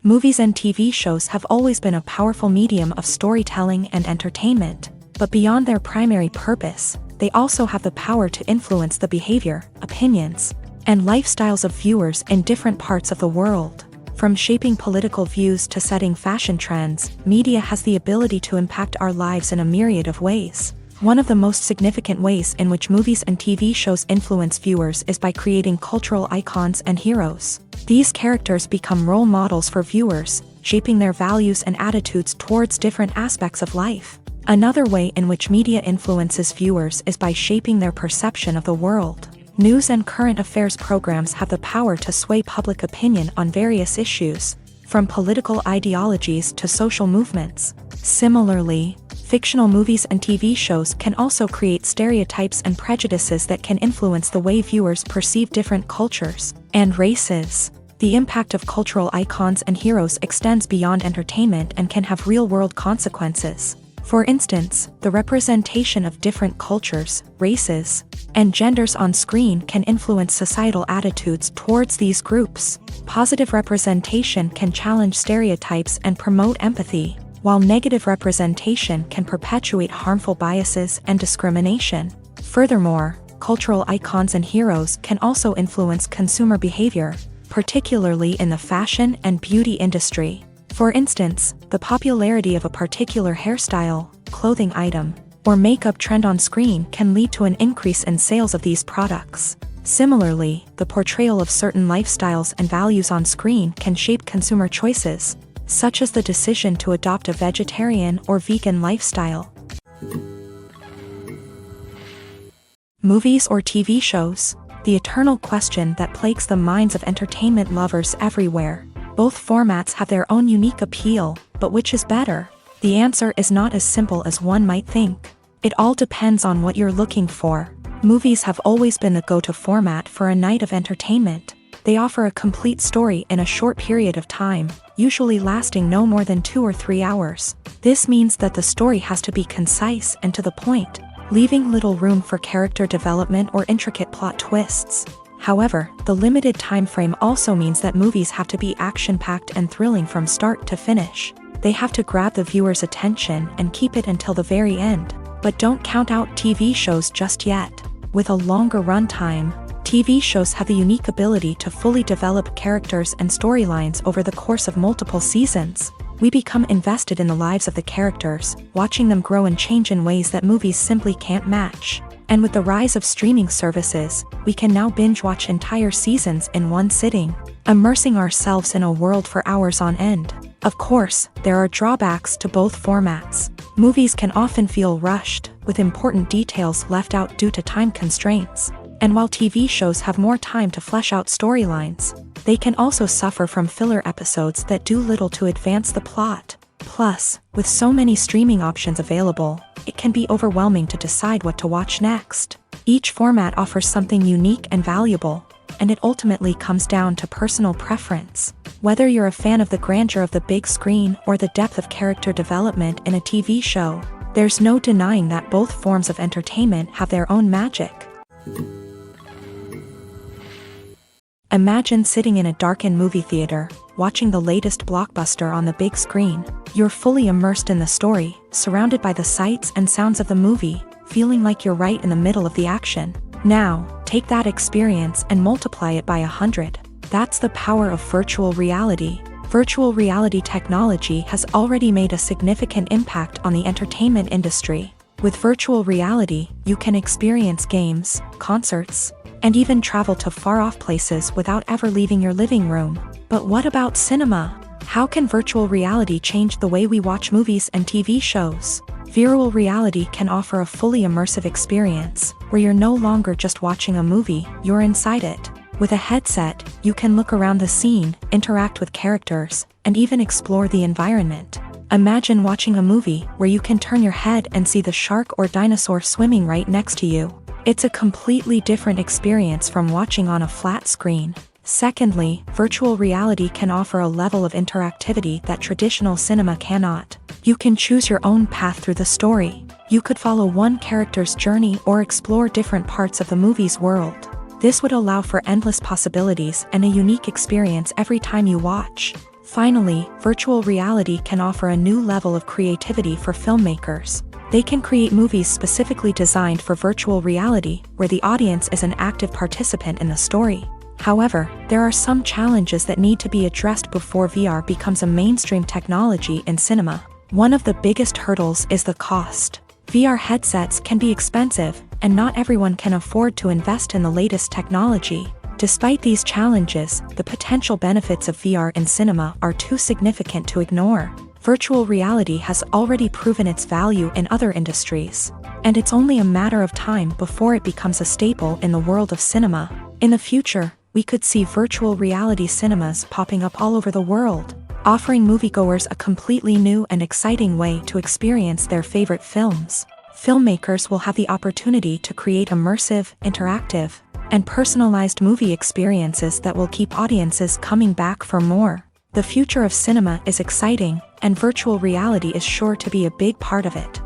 Movies and TV shows have always been a powerful medium of storytelling and entertainment, but beyond their primary purpose, they also have the power to influence the behavior, opinions, and lifestyles of viewers in different parts of the world. From shaping political views to setting fashion trends, media has the ability to impact our lives in a myriad of ways. One of the most significant ways in which movies and TV shows influence viewers is by creating cultural icons and heroes. These characters become role models for viewers, shaping their values and attitudes towards different aspects of life. Another way in which media influences viewers is by shaping their perception of the world. News and current affairs programs have the power to sway public opinion on various issues, from political ideologies to social movements. Similarly, fictional movies and TV shows can also create stereotypes and prejudices that can influence the way viewers perceive different cultures and races. The impact of cultural icons and heroes extends beyond entertainment and can have real-world consequences. For instance, the representation of different cultures, races, and genders on screen can influence societal attitudes towards these groups. Positive representation can challenge stereotypes and promote empathy, while negative representation can perpetuate harmful biases and discrimination. Furthermore, cultural icons and heroes can also influence consumer behavior, particularly in the fashion and beauty industry. For instance, the popularity of a particular hairstyle, clothing item, or makeup trend on screen can lead to an increase in sales of these products. Similarly, the portrayal of certain lifestyles and values on screen can shape consumer choices, such as the decision to adopt a vegetarian or vegan lifestyle. Movies or TV shows? The eternal question that plagues the minds of entertainment lovers everywhere. Both formats have their own unique appeal, but which is better? The answer is not as simple as one might think. It all depends on what you're looking for. Movies have always been the go-to format for a night of entertainment. They offer a complete story in a short period of time, usually lasting no more than 2 or 3 hours. This means that the story has to be concise and to the point, leaving little room for character development or intricate plot twists. However, the limited time frame also means that movies have to be action-packed and thrilling from start to finish. They have to grab the viewer's attention and keep it until the very end. But don't count out TV shows just yet. With a longer runtime, TV shows have the unique ability to fully develop characters and storylines over the course of multiple seasons. We become invested in the lives of the characters, watching them grow and change in ways that movies simply can't match. And with the rise of streaming services, we can now binge-watch entire seasons in one sitting, immersing ourselves in a world for hours on end. Of course, there are drawbacks to both formats. Movies can often feel rushed, with important details left out due to time constraints. And while TV shows have more time to flesh out storylines, they can also suffer from filler episodes that do little to advance the plot. Plus, with so many streaming options available, it can be overwhelming to decide what to watch next. Each format offers something unique and valuable, and it ultimately comes down to personal preference. Whether you're a fan of the grandeur of the big screen or the depth of character development in a TV show, there's no denying that both forms of entertainment have their own magic. Imagine sitting in a darkened movie theater, watching the latest blockbuster on the big screen. You're fully immersed in the story, surrounded by the sights and sounds of the movie, feeling like you're right in the middle of the action. Now, take that experience and multiply it by 100. That's the power of virtual reality. Virtual reality technology has already made a significant impact on the entertainment industry. With virtual reality, you can experience games, concerts, and even travel to far-off places without ever leaving your living room. But what about cinema? How can virtual reality change the way we watch movies and TV shows? Virtual reality can offer a fully immersive experience, where you're no longer just watching a movie, you're inside it. With a headset, you can look around the scene, interact with characters, and even explore the environment. Imagine watching a movie where you can turn your head and see the shark or dinosaur swimming right next to you. It's a completely different experience from watching on a flat screen. Secondly, virtual reality can offer a level of interactivity that traditional cinema cannot. You can choose your own path through the story. You could follow one character's journey or explore different parts of the movie's world. This would allow for endless possibilities and a unique experience every time you watch. Finally, virtual reality can offer a new level of creativity for filmmakers. They can create movies specifically designed for virtual reality, where the audience is an active participant in the story. However, there are some challenges that need to be addressed before VR becomes a mainstream technology in cinema. One of the biggest hurdles is the cost. VR headsets can be expensive, and not everyone can afford to invest in the latest technology. Despite these challenges, the potential benefits of VR in cinema are too significant to ignore. Virtual reality has already proven its value in other industries, and it's only a matter of time before it becomes a staple in the world of cinema. In the future, we could see virtual reality cinemas popping up all over the world, offering moviegoers a completely new and exciting way to experience their favorite films. Filmmakers will have the opportunity to create immersive, interactive, and personalized movie experiences that will keep audiences coming back for more. The future of cinema is exciting, and virtual reality is sure to be a big part of it.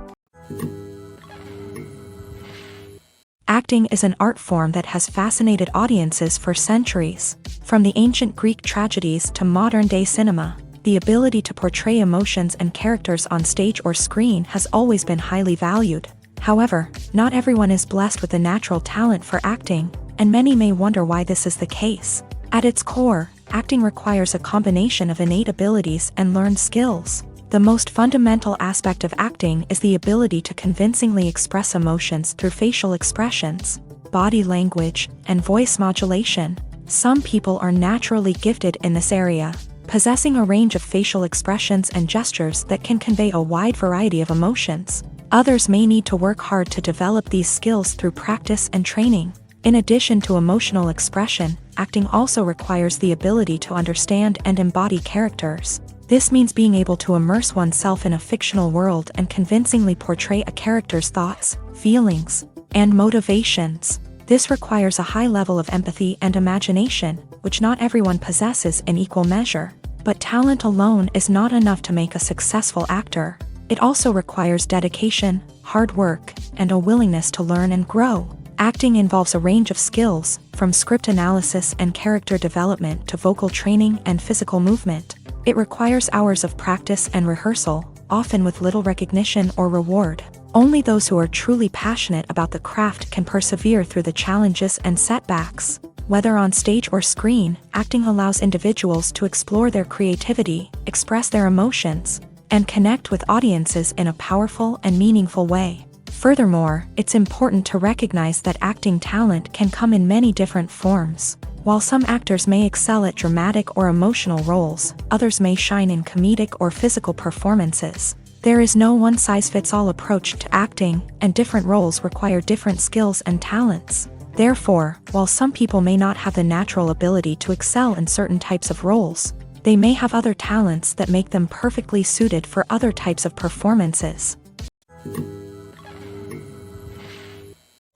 Acting is an art form that has fascinated audiences for centuries. From the ancient Greek tragedies to modern-day cinema, the ability to portray emotions and characters on stage or screen has always been highly valued. However, not everyone is blessed with a natural talent for acting, and many may wonder why this is the case. At its core, acting requires a combination of innate abilities and learned skills. The most fundamental aspect of acting is the ability to convincingly express emotions through facial expressions, body language, and voice modulation. Some people are naturally gifted in this area, possessing a range of facial expressions and gestures that can convey a wide variety of emotions. Others may need to work hard to develop these skills through practice and training. In addition to emotional expression, acting also requires the ability to understand and embody characters. This means being able to immerse oneself in a fictional world and convincingly portray a character's thoughts, feelings, and motivations. This requires a high level of empathy and imagination, which not everyone possesses in equal measure. But talent alone is not enough to make a successful actor. It also requires dedication, hard work, and a willingness to learn and grow. Acting involves a range of skills, from script analysis and character development to vocal training and physical movement. It requires hours of practice and rehearsal, often with little recognition or reward. Only those who are truly passionate about the craft can persevere through the challenges and setbacks. Whether on stage or screen, acting allows individuals to explore their creativity, express their emotions, and connect with audiences in a powerful and meaningful way. Furthermore, it's important to recognize that acting talent can come in many different forms. While some actors may excel at dramatic or emotional roles, others may shine in comedic or physical performances. There is no one-size-fits-all approach to acting, and different roles require different skills and talents. Therefore, while some people may not have the natural ability to excel in certain types of roles, they may have other talents that make them perfectly suited for other types of performances.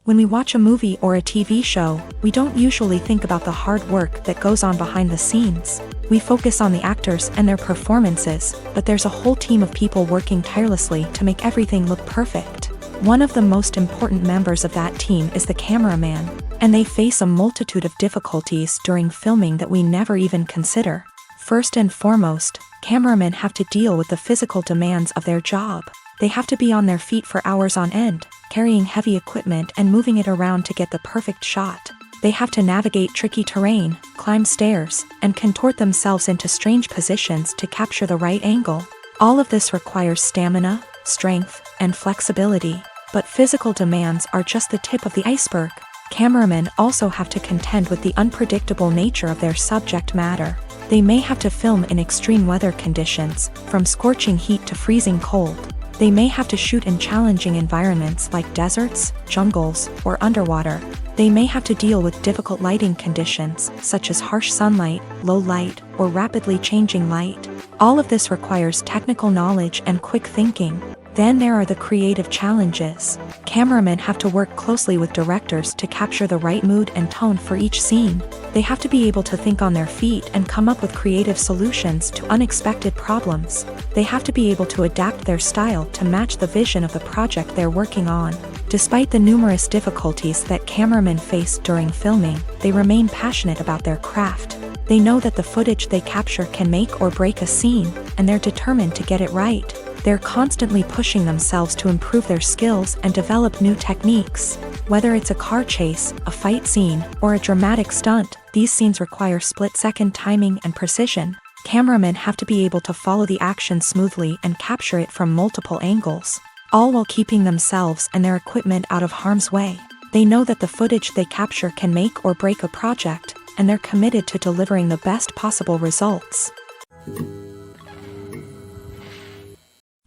When we watch a movie or a TV show, we don't usually think about the hard work that goes on behind the scenes. We focus on the actors and their performances, but there's a whole team of people working tirelessly to make everything look perfect. One of the most important members of that team is the cameraman, and they face a multitude of difficulties during filming that we never even consider. First and foremost, cameramen have to deal with the physical demands of their job. They have to be on their feet for hours on end, carrying heavy equipment and moving it around to get the perfect shot. They have to navigate tricky terrain, climb stairs, and contort themselves into strange positions to capture the right angle. All of this requires stamina, strength, and flexibility. But physical demands are just the tip of the iceberg. Cameramen also have to contend with the unpredictable nature of their subject matter. They may have to film in extreme weather conditions, from scorching heat to freezing cold. They may have to shoot in challenging environments like deserts, jungles, or underwater. They may have to deal with difficult lighting conditions, such as harsh sunlight, low light, or rapidly changing light. All of this requires technical knowledge and quick thinking. Then there are the creative challenges. Cameramen have to work closely with directors to capture the right mood and tone for each scene. They have to be able to think on their feet and come up with creative solutions to unexpected problems. They have to be able to adapt their style to match the vision of the project they're working on. Despite the numerous difficulties that cameramen face during filming, they remain passionate about their craft. They know that the footage they capture can make or break a scene, and they're determined to get it right. They're constantly pushing themselves to improve their skills and develop new techniques. Whether it's a car chase, a fight scene, or a dramatic stunt, these scenes require split-second timing and precision. Cameramen have to be able to follow the action smoothly and capture it from multiple angles, all while keeping themselves and their equipment out of harm's way. They know that the footage they capture can make or break a project, and they're committed to delivering the best possible results.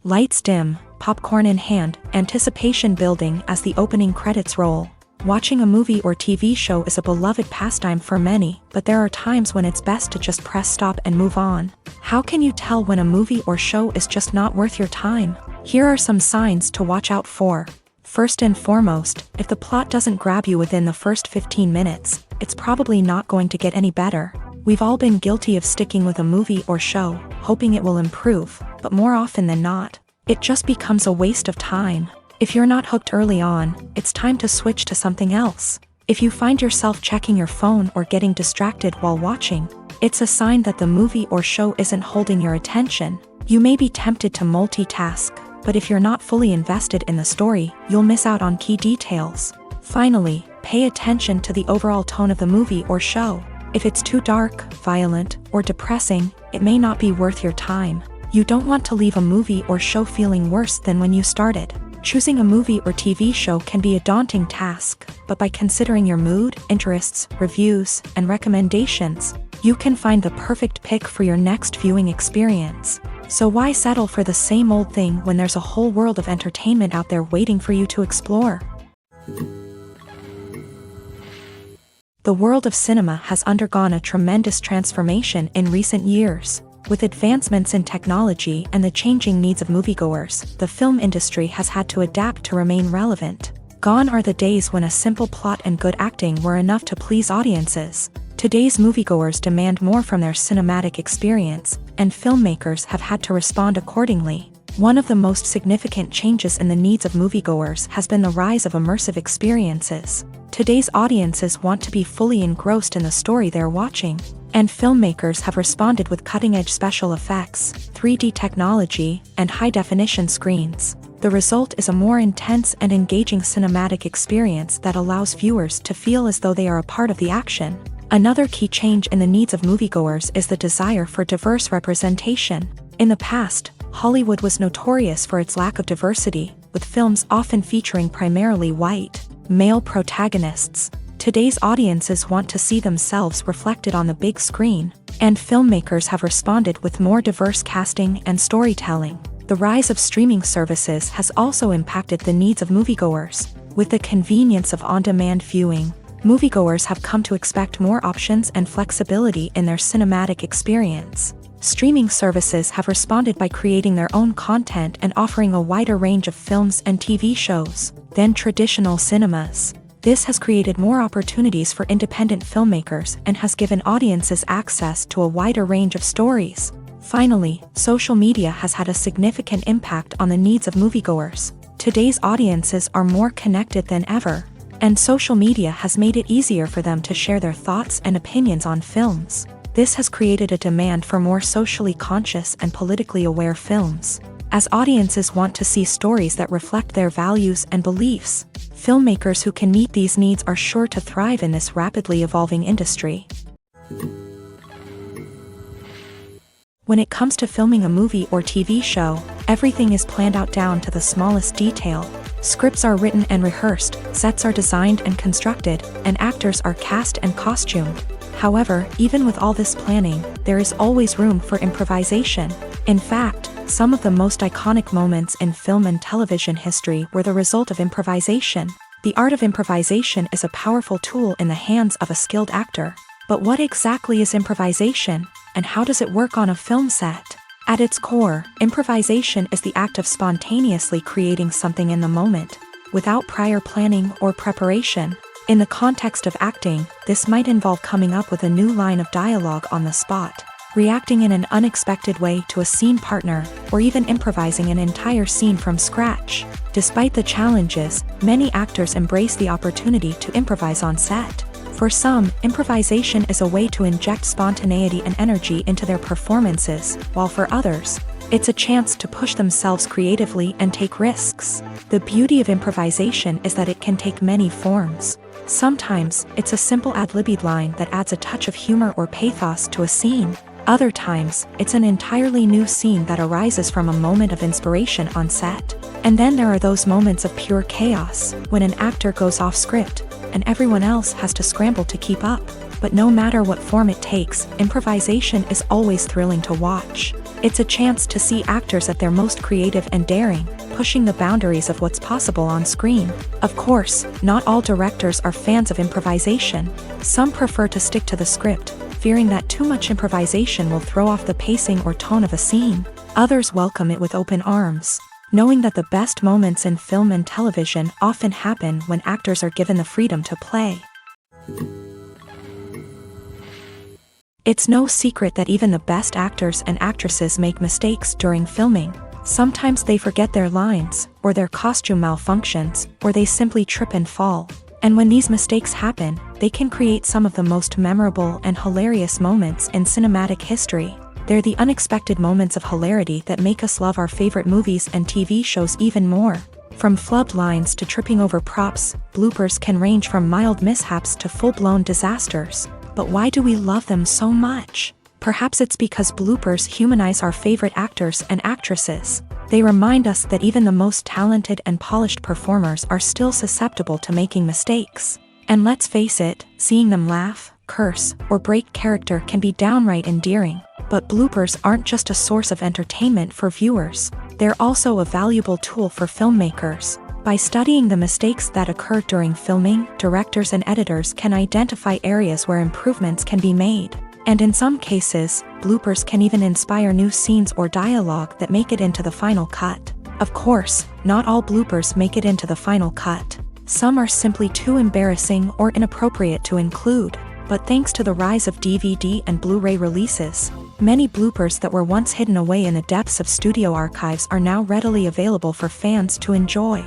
Lights dim, popcorn in hand, anticipation building as the opening credits roll. Watching a movie or TV show is a beloved pastime for many, but there are times when it's best to just press stop and move on. How can you tell when a movie or show is just not worth your time? Here are some signs to watch out for. First and foremost, if the plot doesn't grab you within the first 15 minutes, it's probably not going to get any better. We've all been guilty of sticking with a movie or show, hoping it will improve, but more often than not, it just becomes a waste of time. If you're not hooked early on, it's time to switch to something else. If you find yourself checking your phone or getting distracted while watching, it's a sign that the movie or show isn't holding your attention. You may be tempted to multitask, but if you're not fully invested in the story, you'll miss out on key details. Finally, pay attention to the overall tone of the movie or show. If it's too dark, violent, or depressing, it may not be worth your time. You don't want to leave a movie or show feeling worse than when you started. Choosing a movie or TV show can be a daunting task, but by considering your mood, interests, reviews, and recommendations, you can find the perfect pick for your next viewing experience. So why settle for the same old thing when there's a whole world of entertainment out there waiting for you to explore? The world of cinema has undergone a tremendous transformation in recent years. With advancements in technology and the changing needs of moviegoers, the film industry has had to adapt to remain relevant. Gone are the days when a simple plot and good acting were enough to please audiences. Today's moviegoers demand more from their cinematic experience, and filmmakers have had to respond accordingly. One of the most significant changes in the needs of moviegoers has been the rise of immersive experiences. Today's audiences want to be fully engrossed in the story they're watching, and filmmakers have responded with cutting-edge special effects, 3D technology, and high-definition screens. The result is a more intense and engaging cinematic experience that allows viewers to feel as though they are a part of the action. Another key change in the needs of moviegoers is the desire for diverse representation. In the past, Hollywood was notorious for its lack of diversity, with films often featuring primarily white, male protagonists. Today's audiences want to see themselves reflected on the big screen, and filmmakers have responded with more diverse casting and storytelling. The rise of streaming services has also impacted the needs of moviegoers. With the convenience of on-demand viewing, moviegoers have come to expect more options and flexibility in their cinematic experience. Streaming services have responded by creating their own content and offering a wider range of films and TV shows than traditional cinemas. This has created more opportunities for independent filmmakers and has given audiences access to a wider range of stories. Finally, social media has had a significant impact on the needs of moviegoers. Today's audiences are more connected than ever, and social media has made it easier for them to share their thoughts and opinions on films. This has created a demand for more socially conscious and politically aware films. As audiences want to see stories that reflect their values and beliefs, filmmakers who can meet these needs are sure to thrive in this rapidly evolving industry. When it comes to filming a movie or TV show, everything is planned out down to the smallest detail. Scripts are written and rehearsed, sets are designed and constructed, and actors are cast and costumed. However, even with all this planning, there is always room for improvisation. In fact, some of the most iconic moments in film and television history were the result of improvisation. The art of improvisation is a powerful tool in the hands of a skilled actor. But what exactly is improvisation, and how does it work on a film set? At its core, improvisation is the act of spontaneously creating something in the moment, without prior planning or preparation. In the context of acting, this might involve coming up with a new line of dialogue on the spot, reacting in an unexpected way to a scene partner, or even improvising an entire scene from scratch. Despite the challenges, many actors embrace the opportunity to improvise on set. For some, improvisation is a way to inject spontaneity and energy into their performances, while for others, it's a chance to push themselves creatively and take risks. The beauty of improvisation is that it can take many forms. Sometimes, it's a simple ad-libbed line that adds a touch of humor or pathos to a scene. Other times, it's an entirely new scene that arises from a moment of inspiration on set. And then there are those moments of pure chaos, when an actor goes off script, and everyone else has to scramble to keep up. But no matter what form it takes, improvisation is always thrilling to watch. It's a chance to see actors at their most creative and daring, pushing the boundaries of what's possible on screen. Of course, not all directors are fans of improvisation. Some prefer to stick to the script, fearing that too much improvisation will throw off the pacing or tone of a scene. Others welcome it with open arms, knowing that the best moments in film and television often happen when actors are given the freedom to play. It's no secret that even the best actors and actresses make mistakes during filming. Sometimes they forget their lines, or their costume malfunctions, or they simply trip and fall. And when these mistakes happen, they can create some of the most memorable and hilarious moments in cinematic history. They're the unexpected moments of hilarity that make us love our favorite movies and TV shows even more. From flubbed lines to tripping over props, bloopers can range from mild mishaps to full-blown disasters. But why do we love them so much? Perhaps it's because bloopers humanize our favorite actors and actresses. They remind us that even the most talented and polished performers are still susceptible to making mistakes. And let's face it, seeing them laugh, curse, or break character can be downright endearing. But bloopers aren't just a source of entertainment for viewers. They're also a valuable tool for filmmakers. By studying the mistakes that occur during filming, directors and editors can identify areas where improvements can be made. And in some cases, bloopers can even inspire new scenes or dialogue that make it into the final cut. Of course, not all bloopers make it into the final cut. Some are simply too embarrassing or inappropriate to include. But thanks to the rise of DVD and Blu-ray releases, many bloopers that were once hidden away in the depths of studio archives are now readily available for fans to enjoy.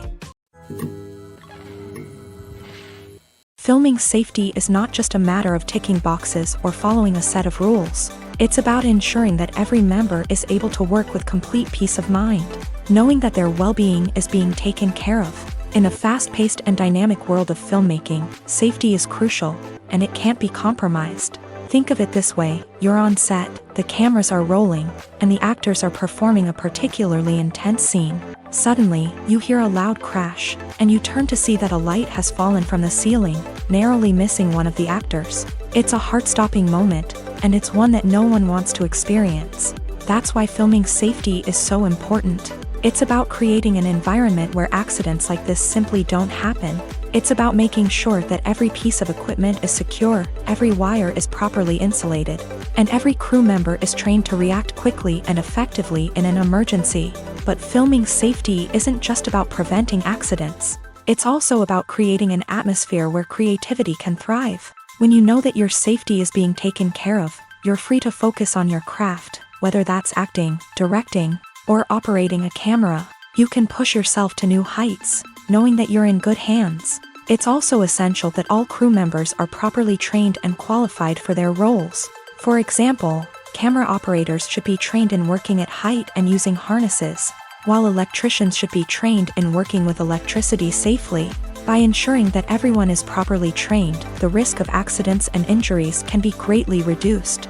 Filming safety is not just a matter of ticking boxes or following a set of rules. It's about ensuring that every member is able to work with complete peace of mind, knowing that their well-being is being taken care of. In a fast-paced and dynamic world of filmmaking, safety is crucial, and it can't be compromised. Think of it this way: you're on set, the cameras are rolling, and the actors are performing a particularly intense scene. Suddenly, you hear a loud crash, and you turn to see that a light has fallen from the ceiling, narrowly missing one of the actors. It's a heart-stopping moment, and it's one that no one wants to experience. That's why filming safety is so important. It's about creating an environment where accidents like this simply don't happen. It's about making sure that every piece of equipment is secure, every wire is properly insulated, and every crew member is trained to react quickly and effectively in an emergency. But filming safety isn't just about preventing accidents. It's also about creating an atmosphere where creativity can thrive. When you know that your safety is being taken care of, you're free to focus on your craft, whether that's acting, directing, or operating a camera. You can push yourself to new heights, knowing that you're in good hands. It's also essential that all crew members are properly trained and qualified for their roles. For example, camera operators should be trained in working at height and using harnesses, while electricians should be trained in working with electricity safely. By ensuring that everyone is properly trained, the risk of accidents and injuries can be greatly reduced.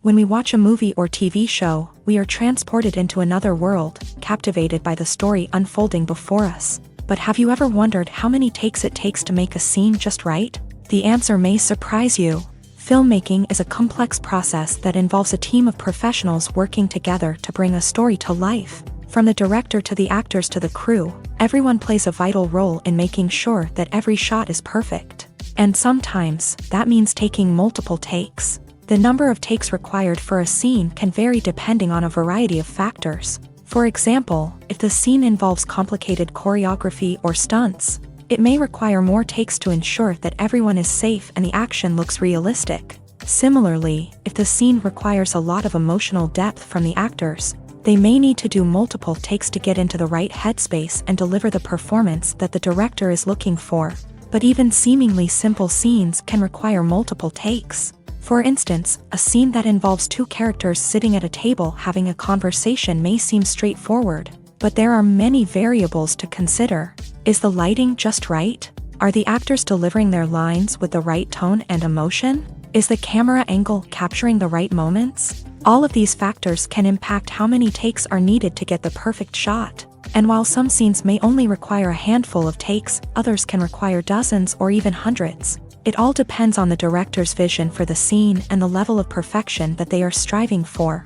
When we watch a movie or TV show, we are transported into another world, captivated by the story unfolding before us. But have you ever wondered how many takes it takes to make a scene just right? The answer may surprise you. Filmmaking is a complex process that involves a team of professionals working together to bring a story to life. From the director to the actors to the crew, everyone plays a vital role in making sure that every shot is perfect. And sometimes, that means taking multiple takes. The number of takes required for a scene can vary depending on a variety of factors. For example, if the scene involves complicated choreography or stunts, it may require more takes to ensure that everyone is safe and the action looks realistic. Similarly, if the scene requires a lot of emotional depth from the actors, they may need to do multiple takes to get into the right headspace and deliver the performance that the director is looking for. But even seemingly simple scenes can require multiple takes. For instance, a scene that involves two characters sitting at a table having a conversation may seem straightforward, but there are many variables to consider. Is the lighting just right? Are the actors delivering their lines with the right tone and emotion? Is the camera angle capturing the right moments? All of these factors can impact how many takes are needed to get the perfect shot. And while some scenes may only require a handful of takes, others can require dozens or even hundreds. It all depends on the director's vision for the scene and the level of perfection that they are striving for.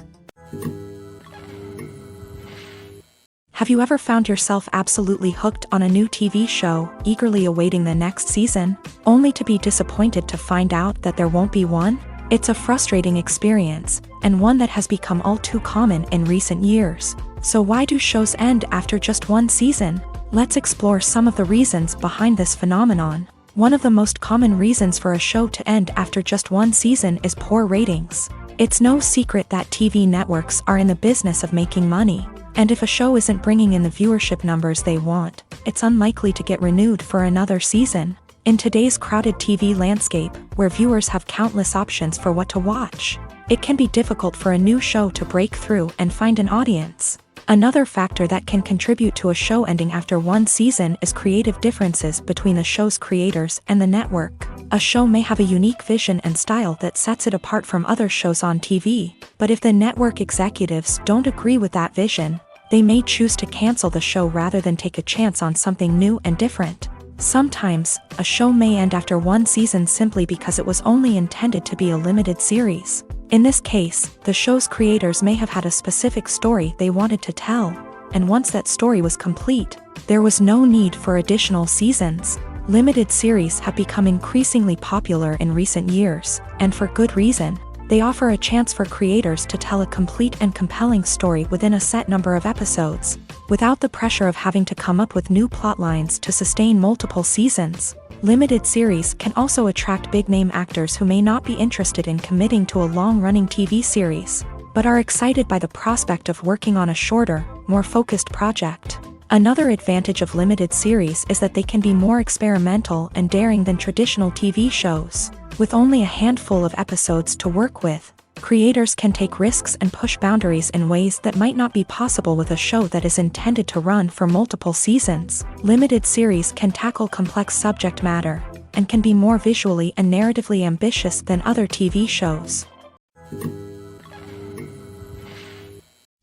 Have you ever found yourself absolutely hooked on a new TV show, eagerly awaiting the next season, only to be disappointed to find out that there won't be one? It's a frustrating experience, and one that has become all too common in recent years. So why do shows end after just one season? Let's explore some of the reasons behind this phenomenon. One of the most common reasons for a show to end after just one season is poor ratings. It's no secret that TV networks are in the business of making money, and if a show isn't bringing in the viewership numbers they want, it's unlikely to get renewed for another season. In today's crowded TV landscape, where viewers have countless options for what to watch, it can be difficult for a new show to break through and find an audience. Another factor that can contribute to a show ending after one season is creative differences between the show's creators and the network. A show may have a unique vision and style that sets it apart from other shows on TV, but if the network executives don't agree with that vision, they may choose to cancel the show rather than take a chance on something new and different. Sometimes, a show may end after one season simply because it was only intended to be a limited series. In this case, the show's creators may have had a specific story they wanted to tell, and once that story was complete, there was no need for additional seasons. Limited series have become increasingly popular in recent years, and for good reason. They offer a chance for creators to tell a complete and compelling story within a set number of episodes, without the pressure of having to come up with new plotlines to sustain multiple seasons. Limited series can also attract big-name actors who may not be interested in committing to a long-running TV series, but are excited by the prospect of working on a shorter, more focused project. Another advantage of limited series is that they can be more experimental and daring than traditional TV shows. With only a handful of episodes to work with, creators can take risks and push boundaries in ways that might not be possible with a show that is intended to run for multiple seasons. Limited series can tackle complex subject matter, and can be more visually and narratively ambitious than other TV shows.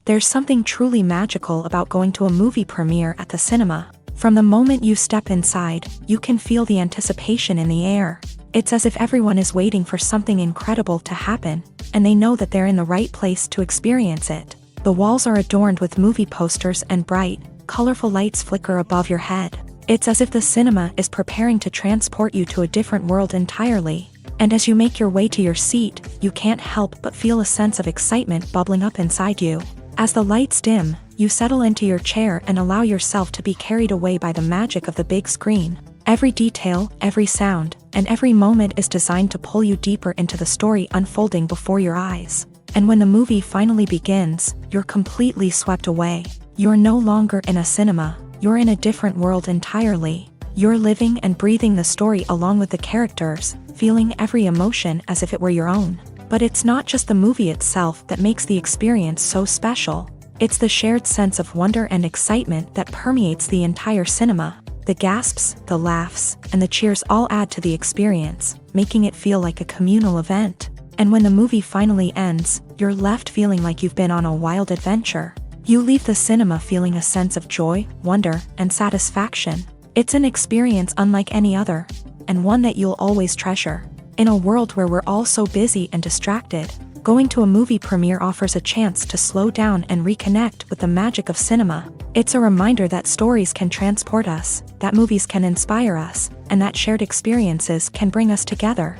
There's something truly magical about going to a movie premiere at the cinema. From the moment you step inside, you can feel the anticipation in the air. It's as if everyone is waiting for something incredible to happen, and they know that they're in the right place to experience it. The walls are adorned with movie posters and bright, colorful lights flicker above your head. It's as if the cinema is preparing to transport you to a different world entirely. And as you make your way to your seat, you can't help but feel a sense of excitement bubbling up inside you. As the lights dim, you settle into your chair and allow yourself to be carried away by the magic of the big screen. Every detail, every sound, and every moment is designed to pull you deeper into the story unfolding before your eyes. And when the movie finally begins, you're completely swept away. You're no longer in a cinema, you're in a different world entirely. You're living and breathing the story along with the characters, feeling every emotion as if it were your own. But it's not just the movie itself that makes the experience so special. It's the shared sense of wonder and excitement that permeates the entire cinema. The gasps, the laughs, and the cheers all add to the experience, making it feel like a communal event. And when the movie finally ends, you're left feeling like you've been on a wild adventure. You leave the cinema feeling a sense of joy, wonder, and satisfaction. It's an experience unlike any other, and one that you'll always treasure. In a world where we're all so busy and distracted, going to a movie premiere offers a chance to slow down and reconnect with the magic of cinema. It's a reminder that stories can transport us, that movies can inspire us, and that shared experiences can bring us together.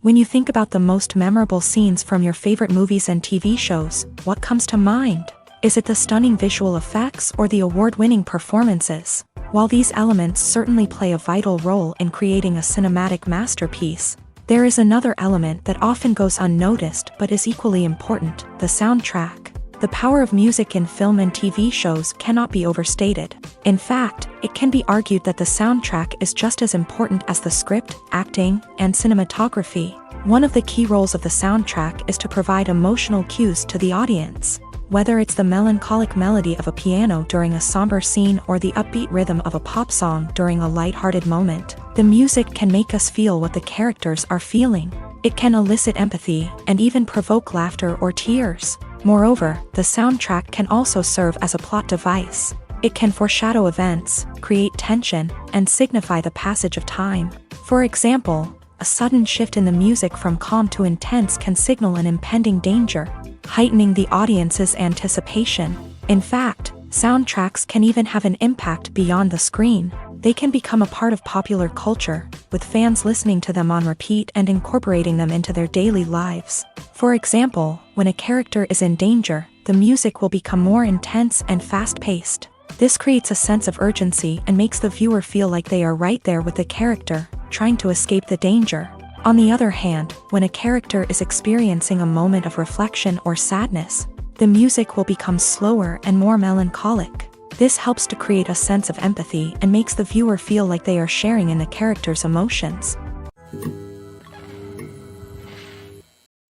When you think about the most memorable scenes from your favorite movies and TV shows, what comes to mind? Is it the stunning visual effects or the award-winning performances? While these elements certainly play a vital role in creating a cinematic masterpiece, there is another element that often goes unnoticed but is equally important: the soundtrack. The power of music in film and TV shows cannot be overstated. In fact, it can be argued that the soundtrack is just as important as the script, acting, and cinematography. One of the key roles of the soundtrack is to provide emotional cues to the audience. Whether it's the melancholic melody of a piano during a somber scene or the upbeat rhythm of a pop song during a light-hearted moment, the music can make us feel what the characters are feeling. It can elicit empathy and even provoke laughter or tears. Moreover, the soundtrack can also serve as a plot device. It can foreshadow events, create tension, and signify the passage of time. For example, a sudden shift in the music from calm to intense can signal an impending danger, heightening the audience's anticipation. In fact, soundtracks can even have an impact beyond the screen. They can become a part of popular culture, with fans listening to them on repeat and incorporating them into their daily lives. For example, when a character is in danger, the music will become more intense and fast-paced. This creates a sense of urgency and makes the viewer feel like they are right there with the character, trying to escape the danger. On the other hand, when a character is experiencing a moment of reflection or sadness, the music will become slower and more melancholic. This helps to create a sense of empathy and makes the viewer feel like they are sharing in the character's emotions.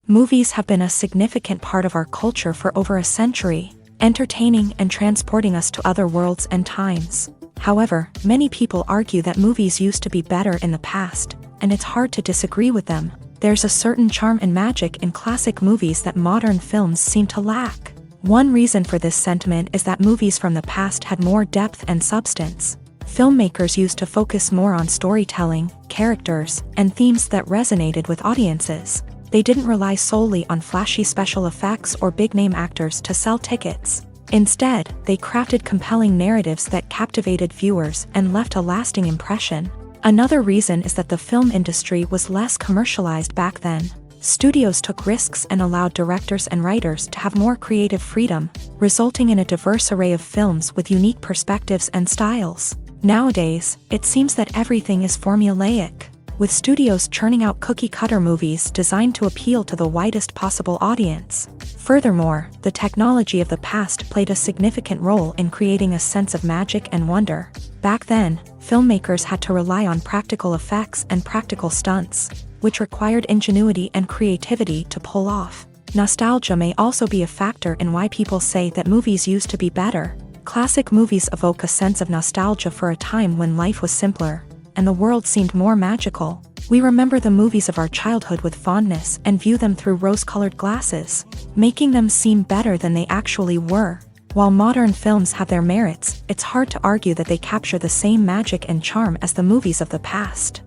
Movies have been a significant part of our culture for over a century, entertaining and transporting us to other worlds and times. However, many people argue that movies used to be better in the past, and it's hard to disagree with them. There's a certain charm and magic in classic movies that modern films seem to lack. One reason for this sentiment is that movies from the past had more depth and substance. Filmmakers used to focus more on storytelling, characters, and themes that resonated with audiences. They didn't rely solely on flashy special effects or big-name actors to sell tickets. Instead, they crafted compelling narratives that captivated viewers and left a lasting impression. Another reason is that the film industry was less commercialized back then. Studios took risks and allowed directors and writers to have more creative freedom, resulting in a diverse array of films with unique perspectives and styles. Nowadays, it seems that everything is formulaic, with studios churning out cookie-cutter movies designed to appeal to the widest possible audience. Furthermore, the technology of the past played a significant role in creating a sense of magic and wonder. Back then, filmmakers had to rely on practical effects and practical stunts, which required ingenuity and creativity to pull off. Nostalgia may also be a factor in why people say that movies used to be better. Classic movies evoke a sense of nostalgia for a time when life was simpler, and the world seemed more magical. We remember the movies of our childhood with fondness and view them through rose-colored glasses, making them seem better than they actually were. While modern films have their merits, it's hard to argue that they capture the same magic and charm as the movies of the past.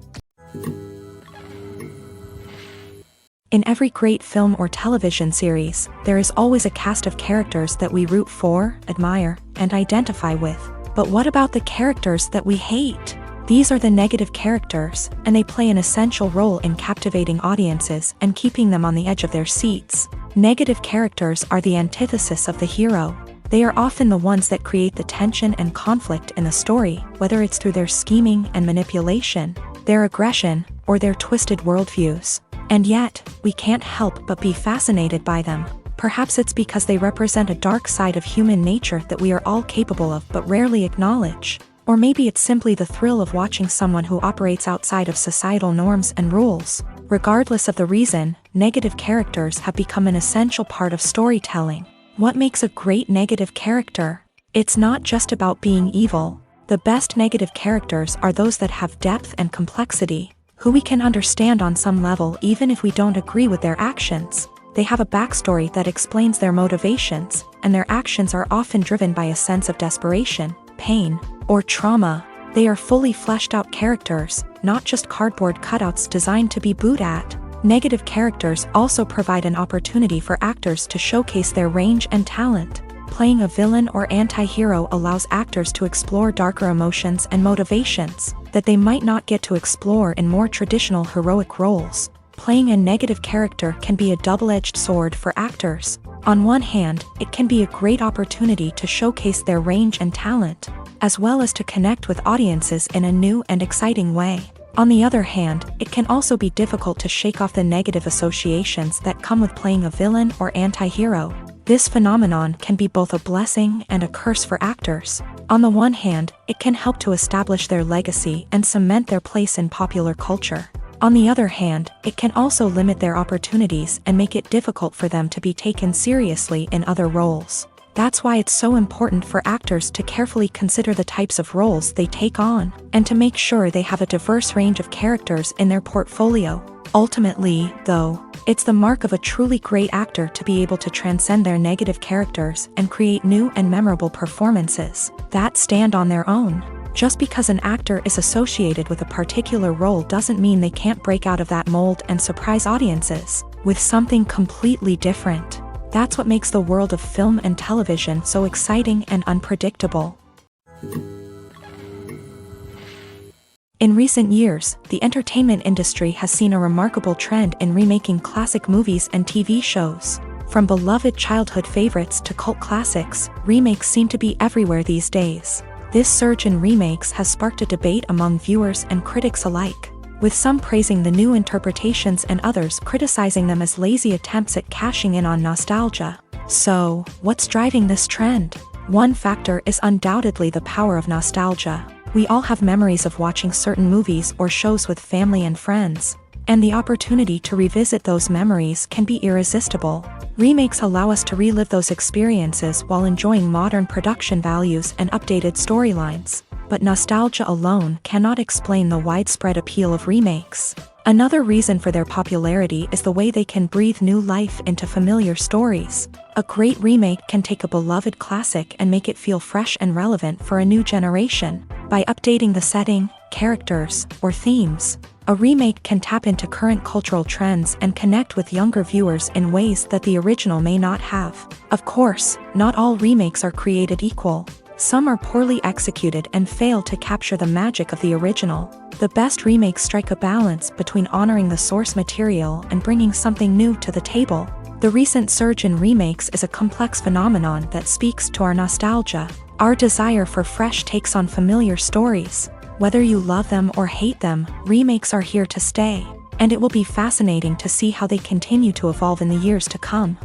In every great film or television series, there is always a cast of characters that we root for, admire, and identify with. But what about the characters that we hate? These are the negative characters, and they play an essential role in captivating audiences and keeping them on the edge of their seats. Negative characters are the antithesis of the hero. They are often the ones that create the tension and conflict in the story, whether it's through their scheming and manipulation, their aggression, or their twisted worldviews. And yet, we can't help but be fascinated by them. Perhaps it's because they represent a dark side of human nature that we are all capable of but rarely acknowledge. Or maybe it's simply the thrill of watching someone who operates outside of societal norms and rules. Regardless of the reason, negative characters have become an essential part of storytelling. What makes a great negative character? It's not just about being evil. The best negative characters are those that have depth and complexity, who we can understand on some level even if we don't agree with their actions. They have a backstory that explains their motivations, and their actions are often driven by a sense of desperation, pain, or trauma. They are fully fleshed out characters, not just cardboard cutouts designed to be booed at. Negative characters also provide an opportunity for actors to showcase their range and talent. Playing a villain or anti-hero allows actors to explore darker emotions and motivations that they might not get to explore in more traditional heroic roles. Playing a negative character can be a double-edged sword for actors. On one hand, it can be a great opportunity to showcase their range and talent, as well as to connect with audiences in a new and exciting way. On the other hand, it can also be difficult to shake off the negative associations that come with playing a villain or anti-hero. This phenomenon can be both a blessing and a curse for actors. On the one hand, it can help to establish their legacy and cement their place in popular culture. On the other hand, it can also limit their opportunities and make it difficult for them to be taken seriously in other roles. That's why it's so important for actors to carefully consider the types of roles they take on, and to make sure they have a diverse range of characters in their portfolio. Ultimately, though, it's the mark of a truly great actor to be able to transcend their negative characters and create new and memorable performances that stand on their own. Just because an actor is associated with a particular role doesn't mean they can't break out of that mold and surprise audiences with something completely different. That's what makes the world of film and television so exciting and unpredictable. In recent years, the entertainment industry has seen a remarkable trend in remaking classic movies and TV shows. From beloved childhood favorites to cult classics, remakes seem to be everywhere these days. This surge in remakes has sparked a debate among viewers and critics alike, with some praising the new interpretations and others criticizing them as lazy attempts at cashing in on nostalgia. So, what's driving this trend? One factor is undoubtedly the power of nostalgia. We all have memories of watching certain movies or shows with family and friends, and the opportunity to revisit those memories can be irresistible. Remakes allow us to relive those experiences while enjoying modern production values and updated storylines. But nostalgia alone cannot explain the widespread appeal of remakes. Another reason for their popularity is the way they can breathe new life into familiar stories. A great remake can take a beloved classic and make it feel fresh and relevant for a new generation. By updating the setting, characters, or themes, a remake can tap into current cultural trends and connect with younger viewers in ways that the original may not have. Of course, not all remakes are created equal. Some are poorly executed and fail to capture the magic of the original. The best remakes strike a balance between honoring the source material and bringing something new to the table. The recent surge in remakes is a complex phenomenon that speaks to our nostalgia, our desire for fresh takes on familiar stories. Whether you love them or hate them, remakes are here to stay, and it will be fascinating to see how they continue to evolve in the years to come.